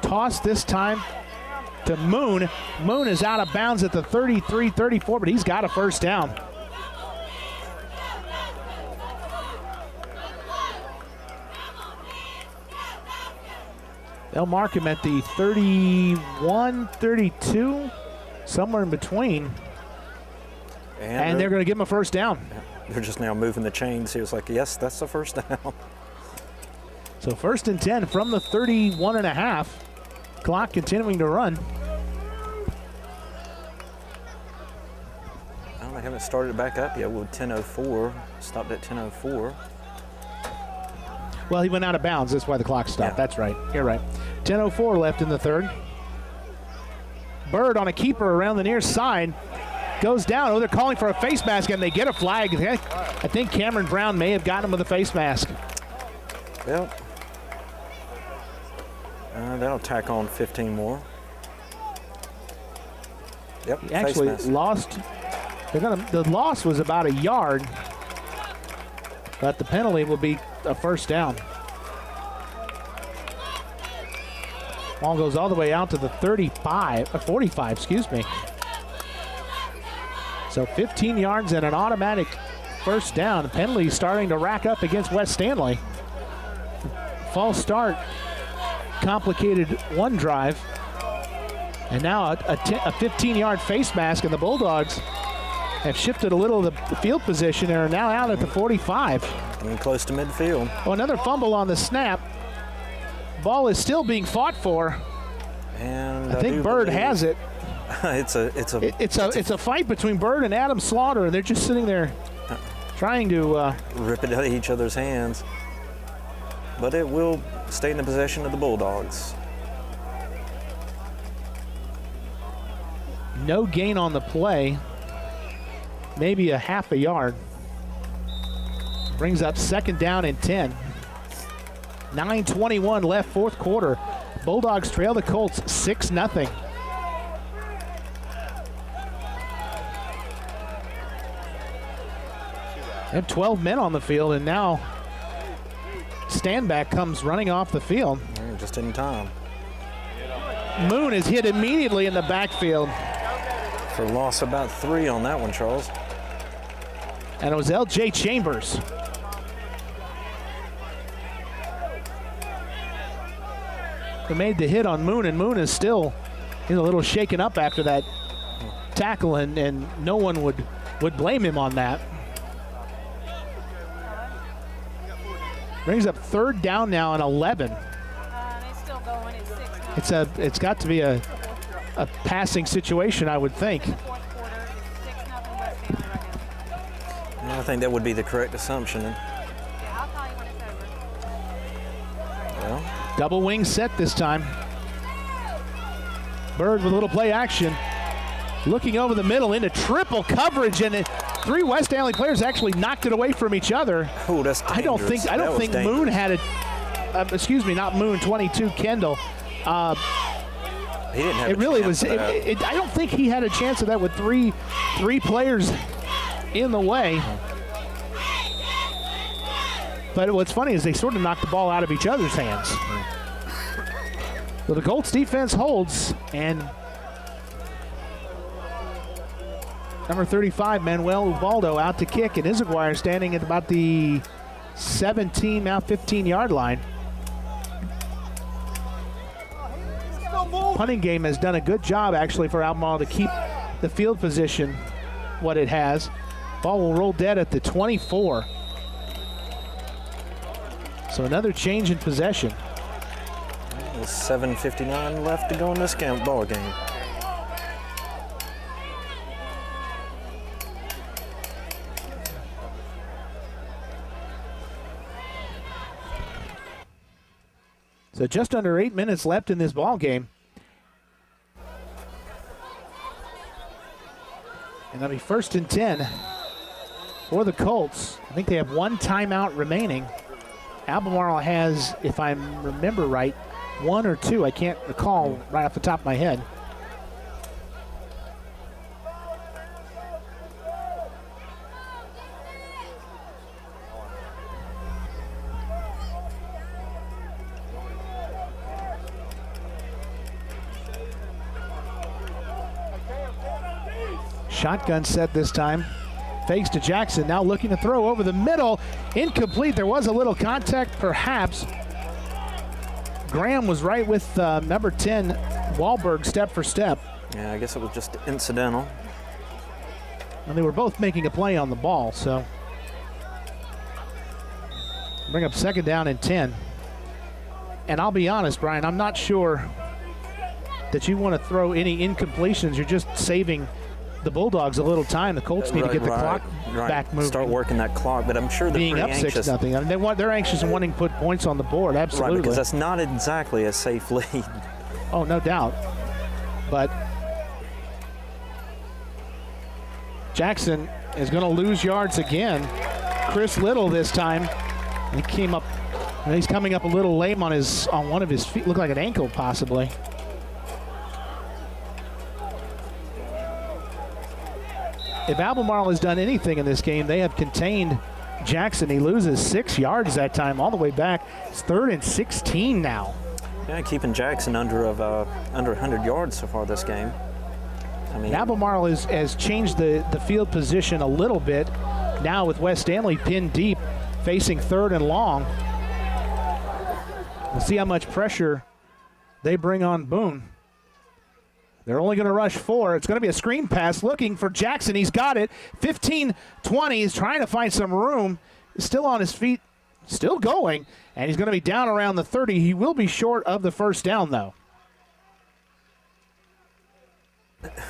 S3: Toss this time to Moon. Moon is out of bounds at the 33-34, but he's got a first down. They'll mark him at the 31-32, somewhere in between. And they're going to give him a first down.
S6: They're just now moving the chains. He was like, yes, that's the first down.
S3: So 1st and 10 from the 31.5. Clock continuing to run.
S6: They haven't started it back up yet with 10:04. Stopped at 10:04.
S3: Well, he went out of bounds. That's why the clock stopped.
S6: Yeah.
S3: That's right. You're right. 10:04 left in the third. Bird on a keeper around the near side. Goes down. Oh, they're calling for a face mask, and they get a flag. I think Cameron Brown may have gotten him with a face mask.
S6: Yep. That'll tack on 15 more. Yep.
S3: He actually lost. The loss was about a yard, but the penalty will be a first down. Ball goes all the way out to the 45, excuse me. So 15 yards and an automatic first down. The penalty starting to rack up against West Stanley. False start complicated one drive. And now a 15-yard face mask, and the Bulldogs have shifted a little of the field position and are now out at the 45.
S6: Getting close to midfield.
S3: Oh, another fumble on the snap. Ball is still being fought for.
S6: And
S3: I think Bird has it.
S6: It's
S3: a fight between Bird and Adam Slaughter, and they're just sitting there trying to
S6: rip it out of each other's hands. But it will stay in the possession of the Bulldogs.
S3: No gain on the play. Maybe a half a yard. Brings up 2nd down and 10. 9:21 left, fourth quarter. Bulldogs trail the Colts 6-0. They have 12 men on the field, and now Stanback comes running off the field.
S6: Just in time.
S3: Moon is hit immediately in the backfield.
S6: For loss about 3 on that one, Charles.
S3: And it was L.J. Chambers. Who made the hit on Moon, and Moon is still a little shaken up after that tackle, and no one would blame him on that. Brings up 3rd down now and 11.
S7: It's still going. It's 6-0.
S3: It's got to be a passing situation, I would think.
S7: Fourth quarter, it's 6-0 West Stanley right now.
S6: I think that would be the correct assumption.
S7: Yeah, I'll call you when it's over.
S6: Well,
S3: Double wing set this time. Bird with a little play action. Looking over the middle into triple coverage, and 3 West Stanley players actually knocked it away from each other.
S6: oh, that's dangerous.
S3: I don't think Moon had it. Excuse me, not Moon. 22 Kendall.
S6: He didn't have
S3: It really was. I don't think he had a chance of that with three players in the way. But what's funny is they sort of knocked the ball out of each other's hands. So the Colts defense holds, and number 35, Manuel Ubaldo, out to kick, and Izaguirre standing at about the 17, now 15-yard line. Punting game has done a good job, actually, for Albemarle to keep the field position what it has. Ball will roll dead at the 24. So another change in possession.
S6: There's 7:59 left to go in this ball game.
S3: So just under 8 minutes left in this ball game. And that'll be 1st and 10 for the Colts. I think they have 1 timeout remaining. Albemarle has, if I remember right, 1 or 2. I can't recall right off the top of my head. Shotgun set this time. Fakes to Jackson, now looking to throw over the middle. Incomplete, there was a little contact perhaps. Graham was right with number 10, Wahlberg, step for step.
S6: Yeah, I guess it was just incidental.
S3: And they were both making a play on the ball, so. Bring up 2nd down and 10. And I'll be honest, Brian, I'm not sure that you want to throw any incompletions. You're just saving the Bulldogs a little time. The Colts need to get the clock back moving.
S6: Start working that clock, but I'm sure they're
S3: being up
S6: anxious.
S3: 6-0. I mean, they're anxious and wanting to put points on the board. Absolutely.
S6: Right, because that's not exactly a safe lead.
S3: Oh, no doubt. But Jackson is going to lose yards again. Chris Little this time. He came up. He's coming up a little lame on one of his feet. Looked like an ankle possibly. If Albemarle has done anything in this game, they have contained Jackson. He loses 6 yards that time, all the way back. It's 3rd and 16 now.
S6: Yeah, keeping Jackson under 100 yards so far this game. I mean,
S3: Albemarle has changed the field position a little bit. Now with West Stanley pinned deep, facing 3rd and long. We'll see how much pressure they bring on Boone. They're only going to rush 4. It's going to be a screen pass looking for Jackson. He's got it. 15-20. He's trying to find some room. Still on his feet. Still going. And he's going to be down around the 30. He will be short of the 1st down, though.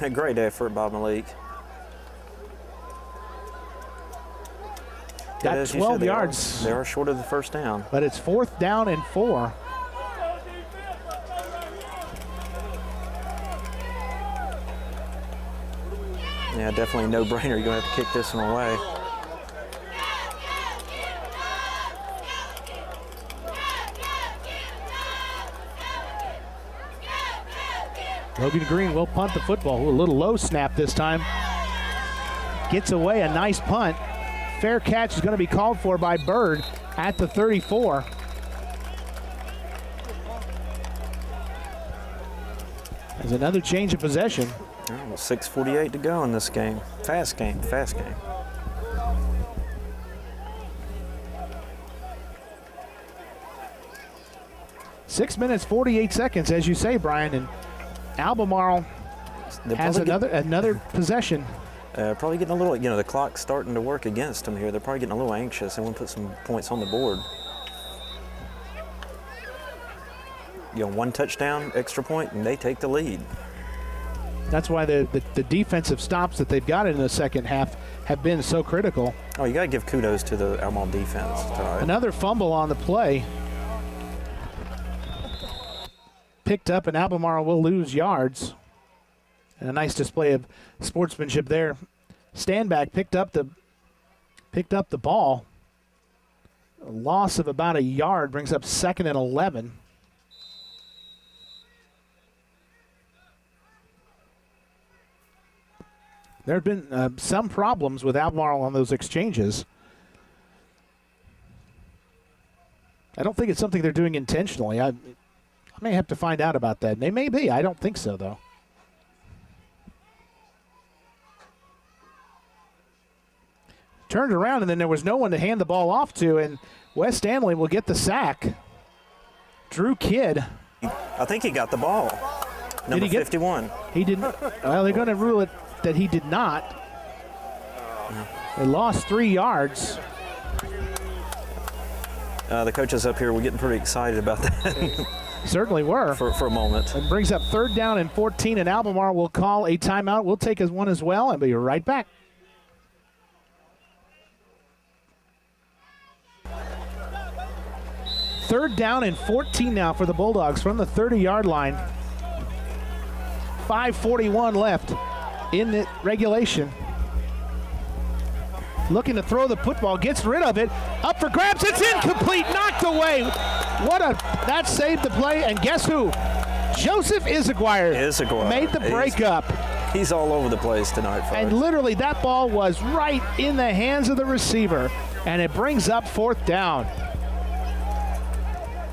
S6: A great effort by Malik.
S3: Got 12 yards.
S6: They are short of the 1st down.
S3: But it's 4th down and 4.
S6: Yeah, definitely no brainer. You're going to have to kick this one away.
S3: Logan Green will punt the football. Ooh, a little low snap this time. Gets away, a nice punt. Fair catch is going to be called for by Bird at the 34. There's another change of possession.
S6: 6:48 to go in this game. Fast game, fast game.
S3: Six minutes, 48 seconds, as you say, Brian. And Albemarle has another possession.
S6: Probably getting a little, the clock's starting to work against them here. They're probably getting a little anxious. They want to put some points on the board. 1 touchdown, extra point, and they take the lead.
S3: That's why the defensive stops that they've got in the second half have been so critical.
S6: Oh, you got to give kudos to the Albemarle defense tonight.
S3: Another fumble on the play. Picked up, and Albemarle will lose yards. And a nice display of sportsmanship there. Standback picked up the ball. A loss of about a yard brings up 2nd and 11. There have been some problems with Albemarle on those exchanges. I don't think it's something they're doing intentionally. I may have to find out about that. They may be. I don't think so, though. Turned around, and then there was no one to hand the ball off to, and West Stanley will get the sack. Drew Kidd.
S6: I think he got the ball. Number 51.
S3: He didn't. Well, they're going to rule it that he did not. They lost 3 yards.
S6: The coaches up here were getting pretty excited about that.
S3: Certainly were.
S6: For a moment.
S3: It brings up 3rd down and 14, and Albemarle will call a timeout. We'll take as one as well and be right back. Third down and 14 now for the Bulldogs from the 30-yard line. 5:41 left in the regulation. Looking to throw the football, gets rid of it. Up for grabs, it's incomplete, knocked away. That saved the play, and guess who? Joseph Izaguirre made the break up.
S6: He's all over the place tonight, folks.
S3: And literally that ball was right in the hands of the receiver, and it brings up 4th down.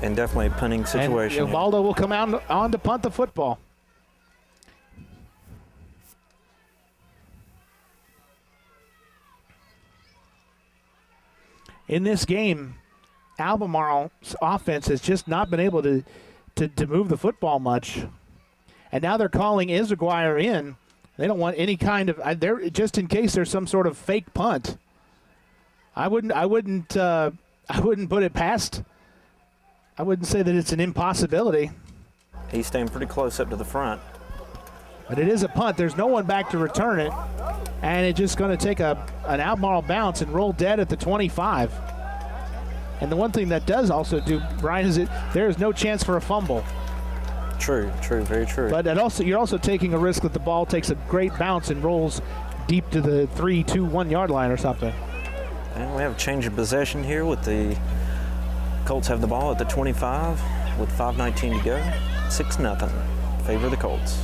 S6: And definitely a punting situation.
S3: And Ubaldo will come on to punt the football. In this game, Albemarle's offense has just not been able to move the football much. And now they're calling Izaguirre in. They don't want any kind of just in case there's some sort of fake punt. I wouldn't put it past. I wouldn't say that it's an impossibility.
S6: He's staying pretty close up to the front.
S3: But it is a punt. There's no one back to return it. And it's just going to take an Albemarle bounce and roll dead at the 25. And the one thing that does also do, Brian, is there is no chance for a fumble.
S6: True, very true.
S3: But you're also taking a risk that the ball takes a great bounce and rolls deep to the 3, 2, 1 yard line or something.
S6: And we have a change of possession here with the Colts have the ball at the 25 with 5:19 to go. 6-0. Favor the Colts.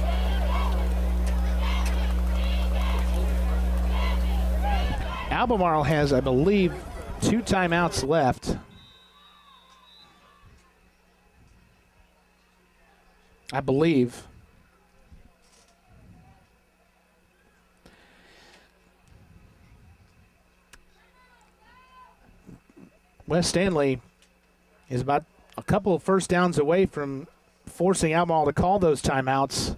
S3: Albemarle has, I believe, 2 timeouts left. I believe. West Stanley is about a couple of first downs away from forcing Albemarle to call those timeouts.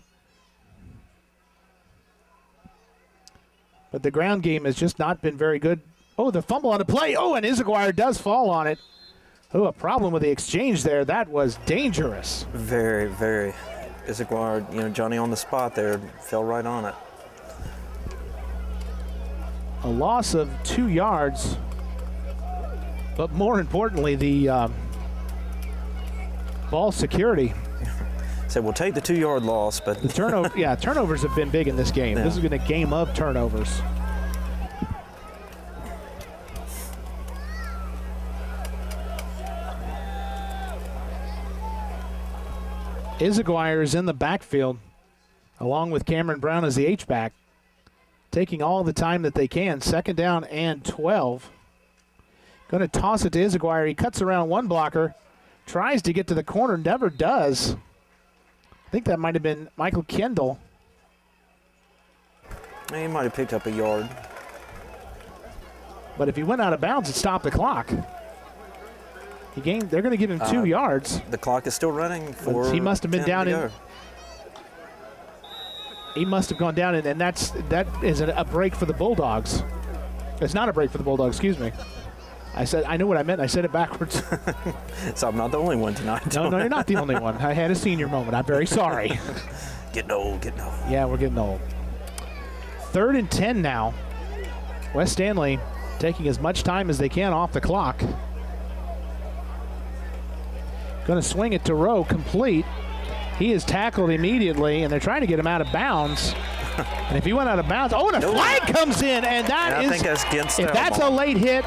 S3: But the ground game has just not been very good. Oh, the fumble on the play. Oh, and Izaguirre does fall on it. Oh, a problem with the exchange there. That was dangerous.
S6: Very, very. Izaguirre, Johnny on the spot there, fell right on it.
S3: A loss of 2 yards. But more importantly, the ball security.
S6: So we'll take the 2-yard loss, but
S3: the turnovers have been big in this game. Yeah. This has been a game of turnovers. Izaguirre is in the backfield, along with Cameron Brown as the H-back, taking all the time that they can. 2nd down and 12. Going to toss it to Izaguirre. He cuts around one blocker, tries to get to the corner, never does. I think that might have been Michael Kendall.
S6: He might have picked up a yard.
S3: But if he went out of bounds, it stopped the clock. They're going to give him 2 yards.
S6: The clock is still running for
S3: he must have been down in. He must have gone down, and that is a break for the Bulldogs. It's not a break for the Bulldogs, excuse me. I know what I meant. I said it backwards.
S6: So I'm not the only one tonight.
S3: No, you're not the only one. I had a senior moment. I'm very sorry.
S6: Getting old.
S3: Yeah, we're getting old. 3rd and 10 now. West Stanley taking as much time as they can off the clock. Going to swing it to Rowe, complete. He is tackled immediately, and they're trying to get him out of bounds. And if he went out of bounds, and a flag comes in, and
S6: I think that's against
S3: if that's a late hit,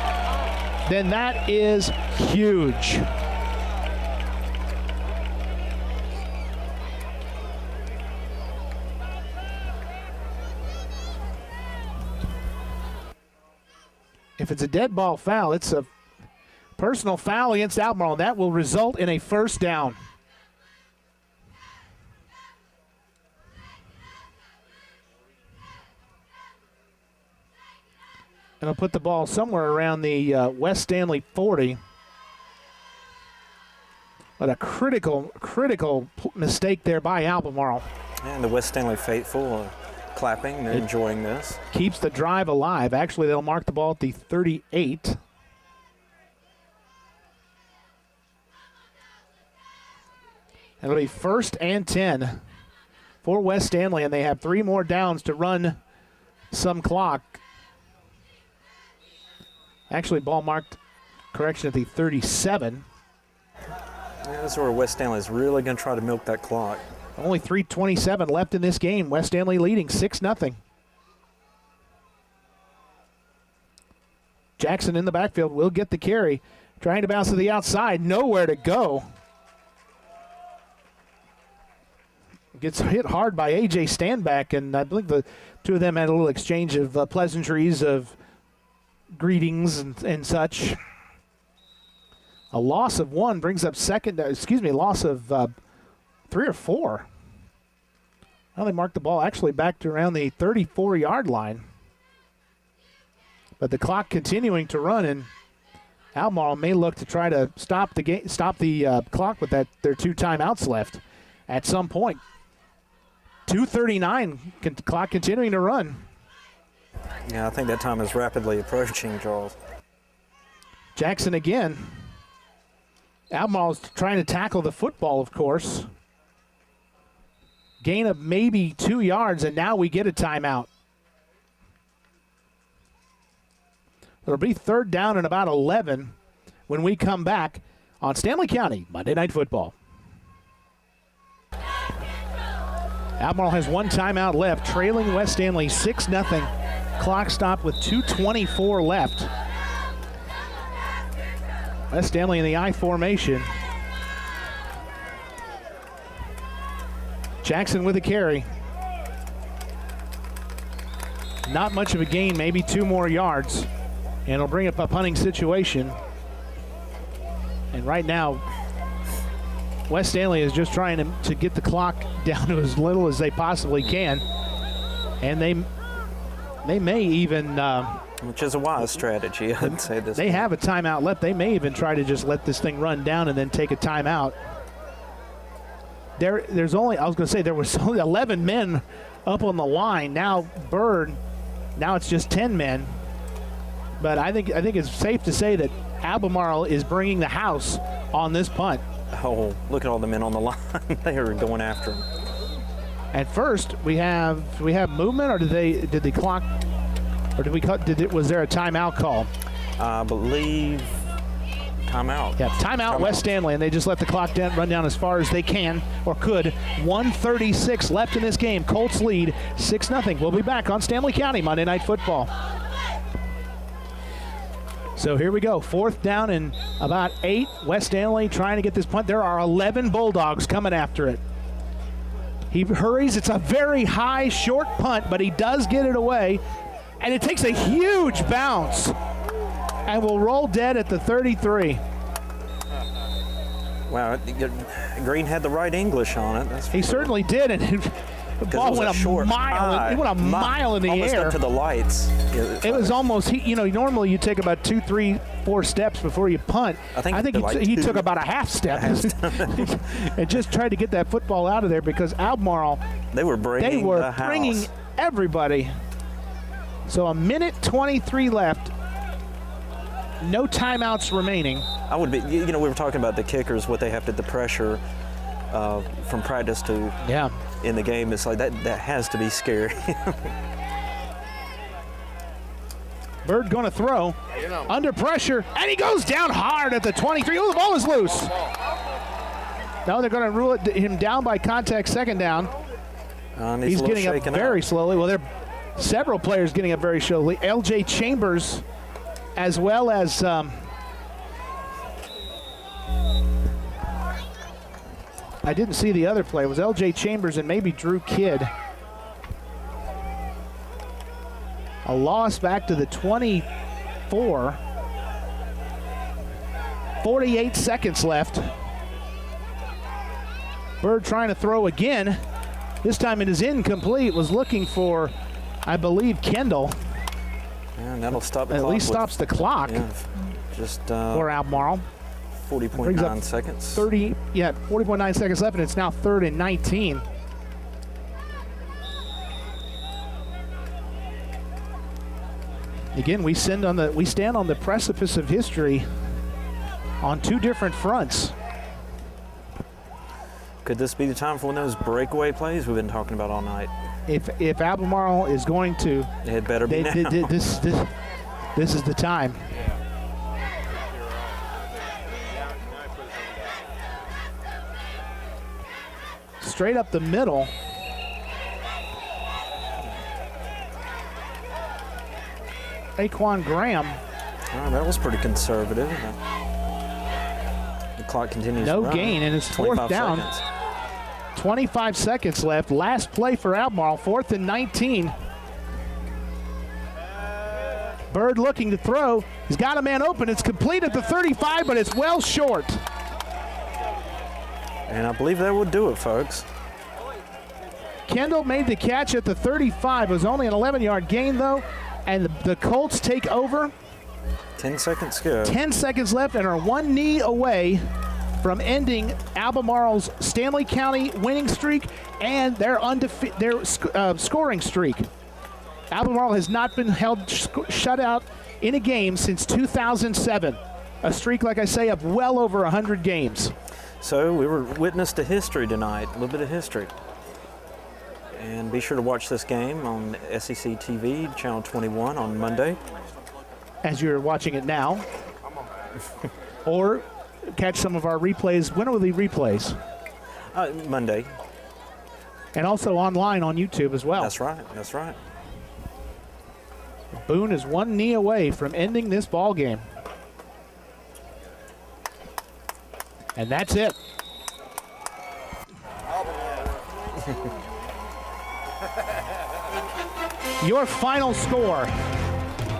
S3: then that is huge. If it's a dead ball foul, it's a personal foul against Albemarle, and that will result in a 1st down. And I'll put the ball somewhere around the West Stanley 40. But a critical mistake there by Albemarle.
S6: And the West Stanley faithful clapping. They're enjoying this.
S3: Keeps the drive alive. Actually, they'll mark the ball at the 38. It'll be 1st and 10 for West Stanley, and they have 3 more downs to run some clock. Actually, ball marked, correction, at the 37.
S6: Yeah, this is where West Stanley is really going to try to milk that clock.
S3: Only 3:27 left in this game. West Stanley leading 6-0. Jackson in the backfield will get the carry. Trying to bounce to the outside. Nowhere to go. Gets hit hard by A.J. Standback, and I believe the two of them had a little exchange of pleasantries, of greetings and such. A loss of 1 brings up loss of 3 or 4. Well, they marked the ball actually back to around the 34-yard line. But the clock continuing to run, and Albemarle may look to try to stop the clock with their 2 timeouts left at some point. 2:39, clock continuing to run.
S6: Yeah, I think that time is rapidly approaching, Charles.
S3: Jackson again. Albemarle's trying to tackle the football, of course. Gain of maybe 2 yards, and now we get a timeout. It'll be 3rd down and about 11 when we come back on Stanley County Monday Night Football. Albemarle has 1 timeout left, trailing West Stanley 6-0. Clock stopped with 2:24 left. West Stanley in the I formation. Jackson with a carry. Not much of a gain, maybe 2 more yards. And it'll bring up a punting situation. And right now, West Stanley is just trying to get the clock down to as little as they possibly can. And they may even...
S6: which is a wise strategy, I'd say this.
S3: They have a timeout left. They may even try to just let this thing run down and then take a timeout. There's only, I was going to say, there was only 11 men up on the line. Now it's just 10 men. But I think it's safe to say that Albemarle is bringing the house on this punt.
S6: Oh, look at all the men on the line. They are going after him.
S3: At first, we have movement, or did the clock, or was there a timeout call?
S6: I believe timeout.
S3: Yeah, timeout West Stanley, and they just let the clock run down as far as they can or could. 1:36 left in this game. Colts lead 6-0. We'll be back on Stanley County Monday Night Football. So here we go, 4th down and about 8. West Stanley trying to get this punt. There are 11 Bulldogs coming after it. He hurries. It's a very high, short punt, but he does get it away. And it takes a huge bounce and will roll dead at the 33.
S6: Wow, Green had the right English on it.
S3: He certainly did, and the ball went a mile. It went a mile in the
S6: almost
S3: air.
S6: Up to the lights.
S3: It was almost, normally you take about 2, 3, 4 steps before you punt.
S6: I think
S3: he took about a half step and just tried to get that football out of there because Albemarle,
S6: they were bringing
S3: everybody. So 1:23 left. No timeouts remaining.
S6: I would be, we were talking about the kickers, what they have to, the pressure from practice to in the game. It's like that has to be scary.
S3: Bird going to throw under pressure, and he goes down hard at the 23. Oh, the ball is loose. No, they're going to rule him down by contact, 2nd down. He's getting up very slowly. Well, there are several players getting up very slowly. L.J. Chambers, as well as I didn't see the other play. It was L.J. Chambers and maybe Drew Kidd. A loss back to the 24. 48 seconds left. Bird trying to throw again. This time it is incomplete. Was looking for, I believe, Kendall.
S6: And that'll stop the clock.
S3: At least stops the clock.
S6: Yeah, just
S3: for Albemarle.
S6: 40.9 seconds.
S3: 40.9 seconds left, and it's now 3rd and 19. Again, we stand on the precipice of history on 2 different fronts.
S6: Could this be the time for one of those breakaway plays we've been talking about all night?
S3: If Albemarle is going to,
S6: It better be now.
S3: This is the time. Straight up the middle. Aquan Graham.
S6: Oh, that was pretty conservative. The clock continues
S3: No
S6: to run.
S3: gain, and it's fourth
S6: 25
S3: down.
S6: seconds.
S3: 25 seconds left. Last play for Albemarle, 4th and 19. Bird looking to throw. He's got a man open. It's complete at the 35, but it's well short.
S6: And I believe that would do it, folks.
S3: Kendall made the catch at the 35. It was only an 11-yard gain, though, and the Colts take over.
S6: 10 seconds to go.
S3: 10 seconds left and are one knee away from ending Albemarle's Stanley County winning streak and their scoring streak. Albemarle has not been held shut out in a game since 2007. A streak, like I say, of well over 100 games.
S6: So we were witness to history tonight, a little bit of history. And be sure to watch this game on SEC TV, Channel 21 on Monday.
S3: As you're watching it now. Or catch some of our replays. When are the replays?
S6: Monday.
S3: And also online on YouTube as well.
S6: That's right, that's right.
S3: Boone is one knee away from ending this ball game. And that's it. Your final score,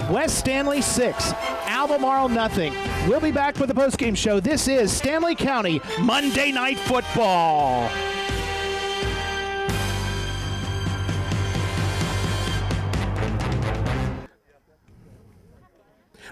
S3: West Stanley 6, Albemarle nothing. We'll be back with the postgame show. This is Stanley County Monday Night Football.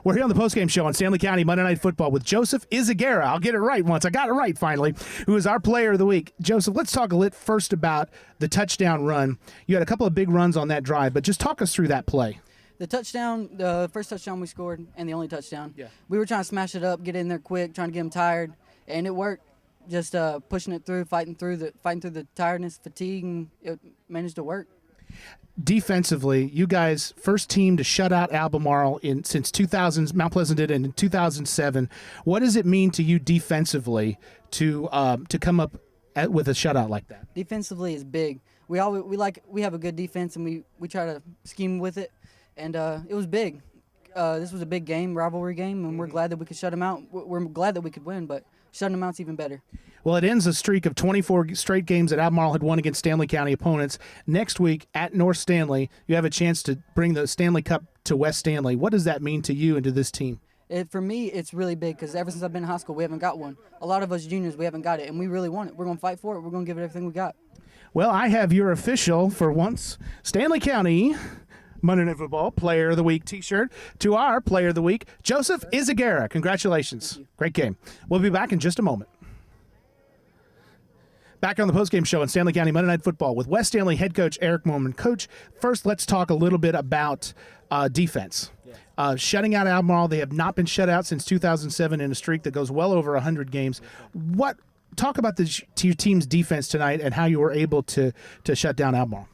S3: We're here on the postgame show on Stanley County Monday Night Football with Joseph Izagara. I'll get it right once. I got it right finally. Who is our player of the week. Joseph, let's talk a little first about the touchdown run. You had a couple of big runs on that drive, but just talk us through that play.
S8: The touchdown, the first touchdown we scored, and the only touchdown. Yeah. We were trying to smash it up, get in there quick, trying to get them tired, and it worked. Just pushing it through, fighting through the tiredness, fatigue, and it managed to work.
S3: Defensively, you guys first team to shut out Albemarle since 2000. Mount Pleasant did it in 2007. What does it mean to you defensively to come up with a shutout like that?
S8: Defensively is big. We have a good defense, and we try to scheme with it, and it was big. This was a big game, rivalry game, and we're glad that we could shut them out. We're glad that we could win, but shutting them out's even better.
S3: Well, it ends a streak of 24 straight games that Albemarle had won against Stanley County opponents. Next week at North Stanley, you have a chance to bring the Stanley Cup to West Stanley. What does that mean to you and to this team?
S8: For me, it's really big because ever since I've been in high school, we haven't got one. A lot of us juniors, we haven't got it, and we really want it. We're going to fight for it. We're going to give it everything we got.
S3: Well, I have your official, for once, Stanley County Monday Night Football Player of the Week t-shirt to our Player of the Week, Joseph Izagara. Congratulations. Great game. We'll be back in just a moment. Back on the postgame show on Stanley County Monday Night Football with West Stanley head coach Eric Mormon. Coach, first let's talk a little bit about defense. Shutting out Albemarle, they have not been shut out since 2007 in a streak that goes well over 100 games. Talk about your team's defense tonight and how you were able to shut down Albemarle.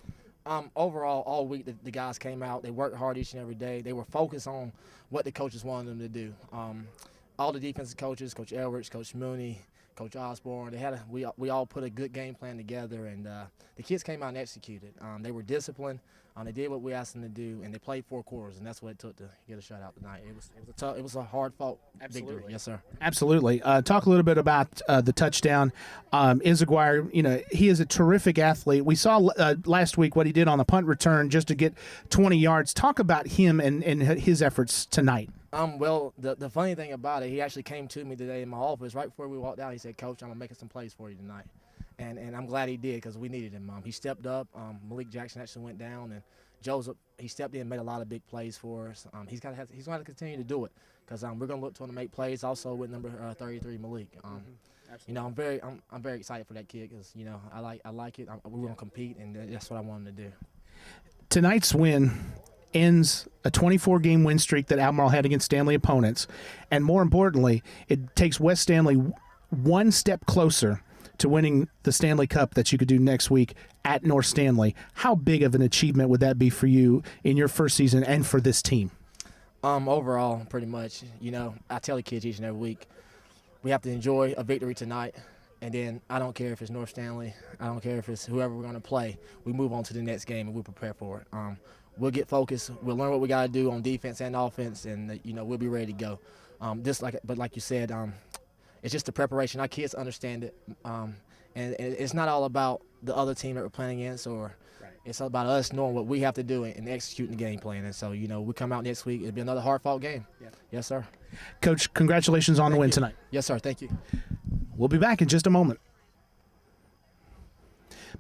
S5: Overall, all week the guys came out. They worked hard each and every day. They were focused on what the coaches wanted them to do. All the defensive coaches, Coach Edwards, Coach Mooney, Coach Osborne, we all put a good game plan together, and the kids came out and executed. They were disciplined. They did what we asked them to do, and they played 4 quarters, and that's what it took to get a shutout tonight. It was a hard-fought victory. Yes, sir.
S3: Absolutely. Talk a little bit about the touchdown. Izaguirre, he is a terrific athlete. We saw last week what he did on the punt return just to get 20 yards. Talk about him and his efforts tonight.
S5: Well, the funny thing about it, he actually came to me today in my office right before we walked out. He said, "Coach, I'm gonna make some plays for you tonight," and I'm glad he did because we needed him. He stepped up. Malik Jackson actually went down, and Joseph, he stepped in and made a lot of big plays for us. He's going to continue to do it because we're going to look to him to make plays also with number 33 Malik. I'm very excited for that kid because I like it. We're going to compete, and that's what I want him to do.
S3: Tonight's win ends a 24-game win streak that Albemarle had against Stanley opponents, and more importantly, it takes West Stanley one step closer to winning the Stanley Cup that you could do next week at North Stanley. How big of an achievement would that be for you in your first season and for this team?
S5: Overall, pretty much, I tell the kids each and every week, we have to enjoy a victory tonight, and then I don't care if it's North Stanley, I don't care if it's whoever we're going to play, we move on to the next game and we prepare for it. We'll get focused, we'll learn what we got to do on defense and offense, and we'll be ready to go. But like you said, it's just the preparation. Our kids understand it, and it's not all about the other team that we're playing against, or it's all about us knowing what we have to do and executing the game plan. And so, we come out next week, it'll be another hard-fought game. Yeah. Yes, sir.
S3: Coach, congratulations on the win tonight.
S5: Yes, sir. Thank you.
S3: We'll be back in just a moment.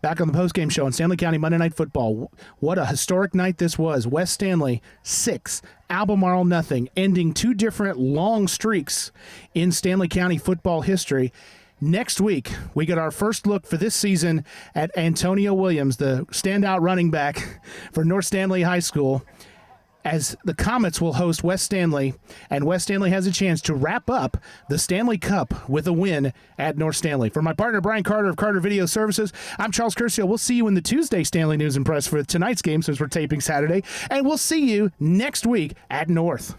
S3: Back on the postgame show on Stanley County Monday Night Football. What a historic night this was. West Stanley 6, Albemarle nothing, ending 2 different long streaks in Stanley County football history. Next week, we get our first look for this season at Antonio Williams, the standout running back for North Stanley High School, as the Comets will host West Stanley, and West Stanley has a chance to wrap up the Stanley Cup with a win at North Stanley. For my partner, Brian Carter of Carter Video Services, I'm Charles Curcio. We'll see you in the Tuesday Stanley News and Press for tonight's game, since we're taping Saturday, and we'll see you next week at North.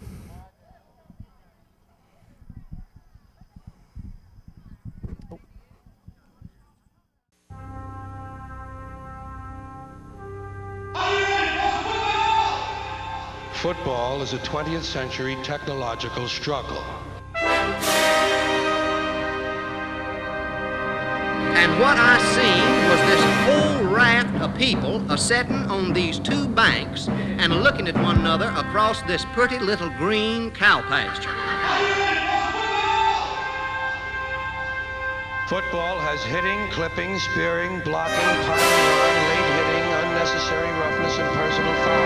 S1: Football is a 20th century technological struggle.
S2: And what I seen was this whole raft of people a-setting on these 2 banks and looking at one another across this pretty little green cow pasture.
S1: Football has hitting, clipping, spearing, blocking, piling on, late hitting, unnecessary roughness, and personal foul.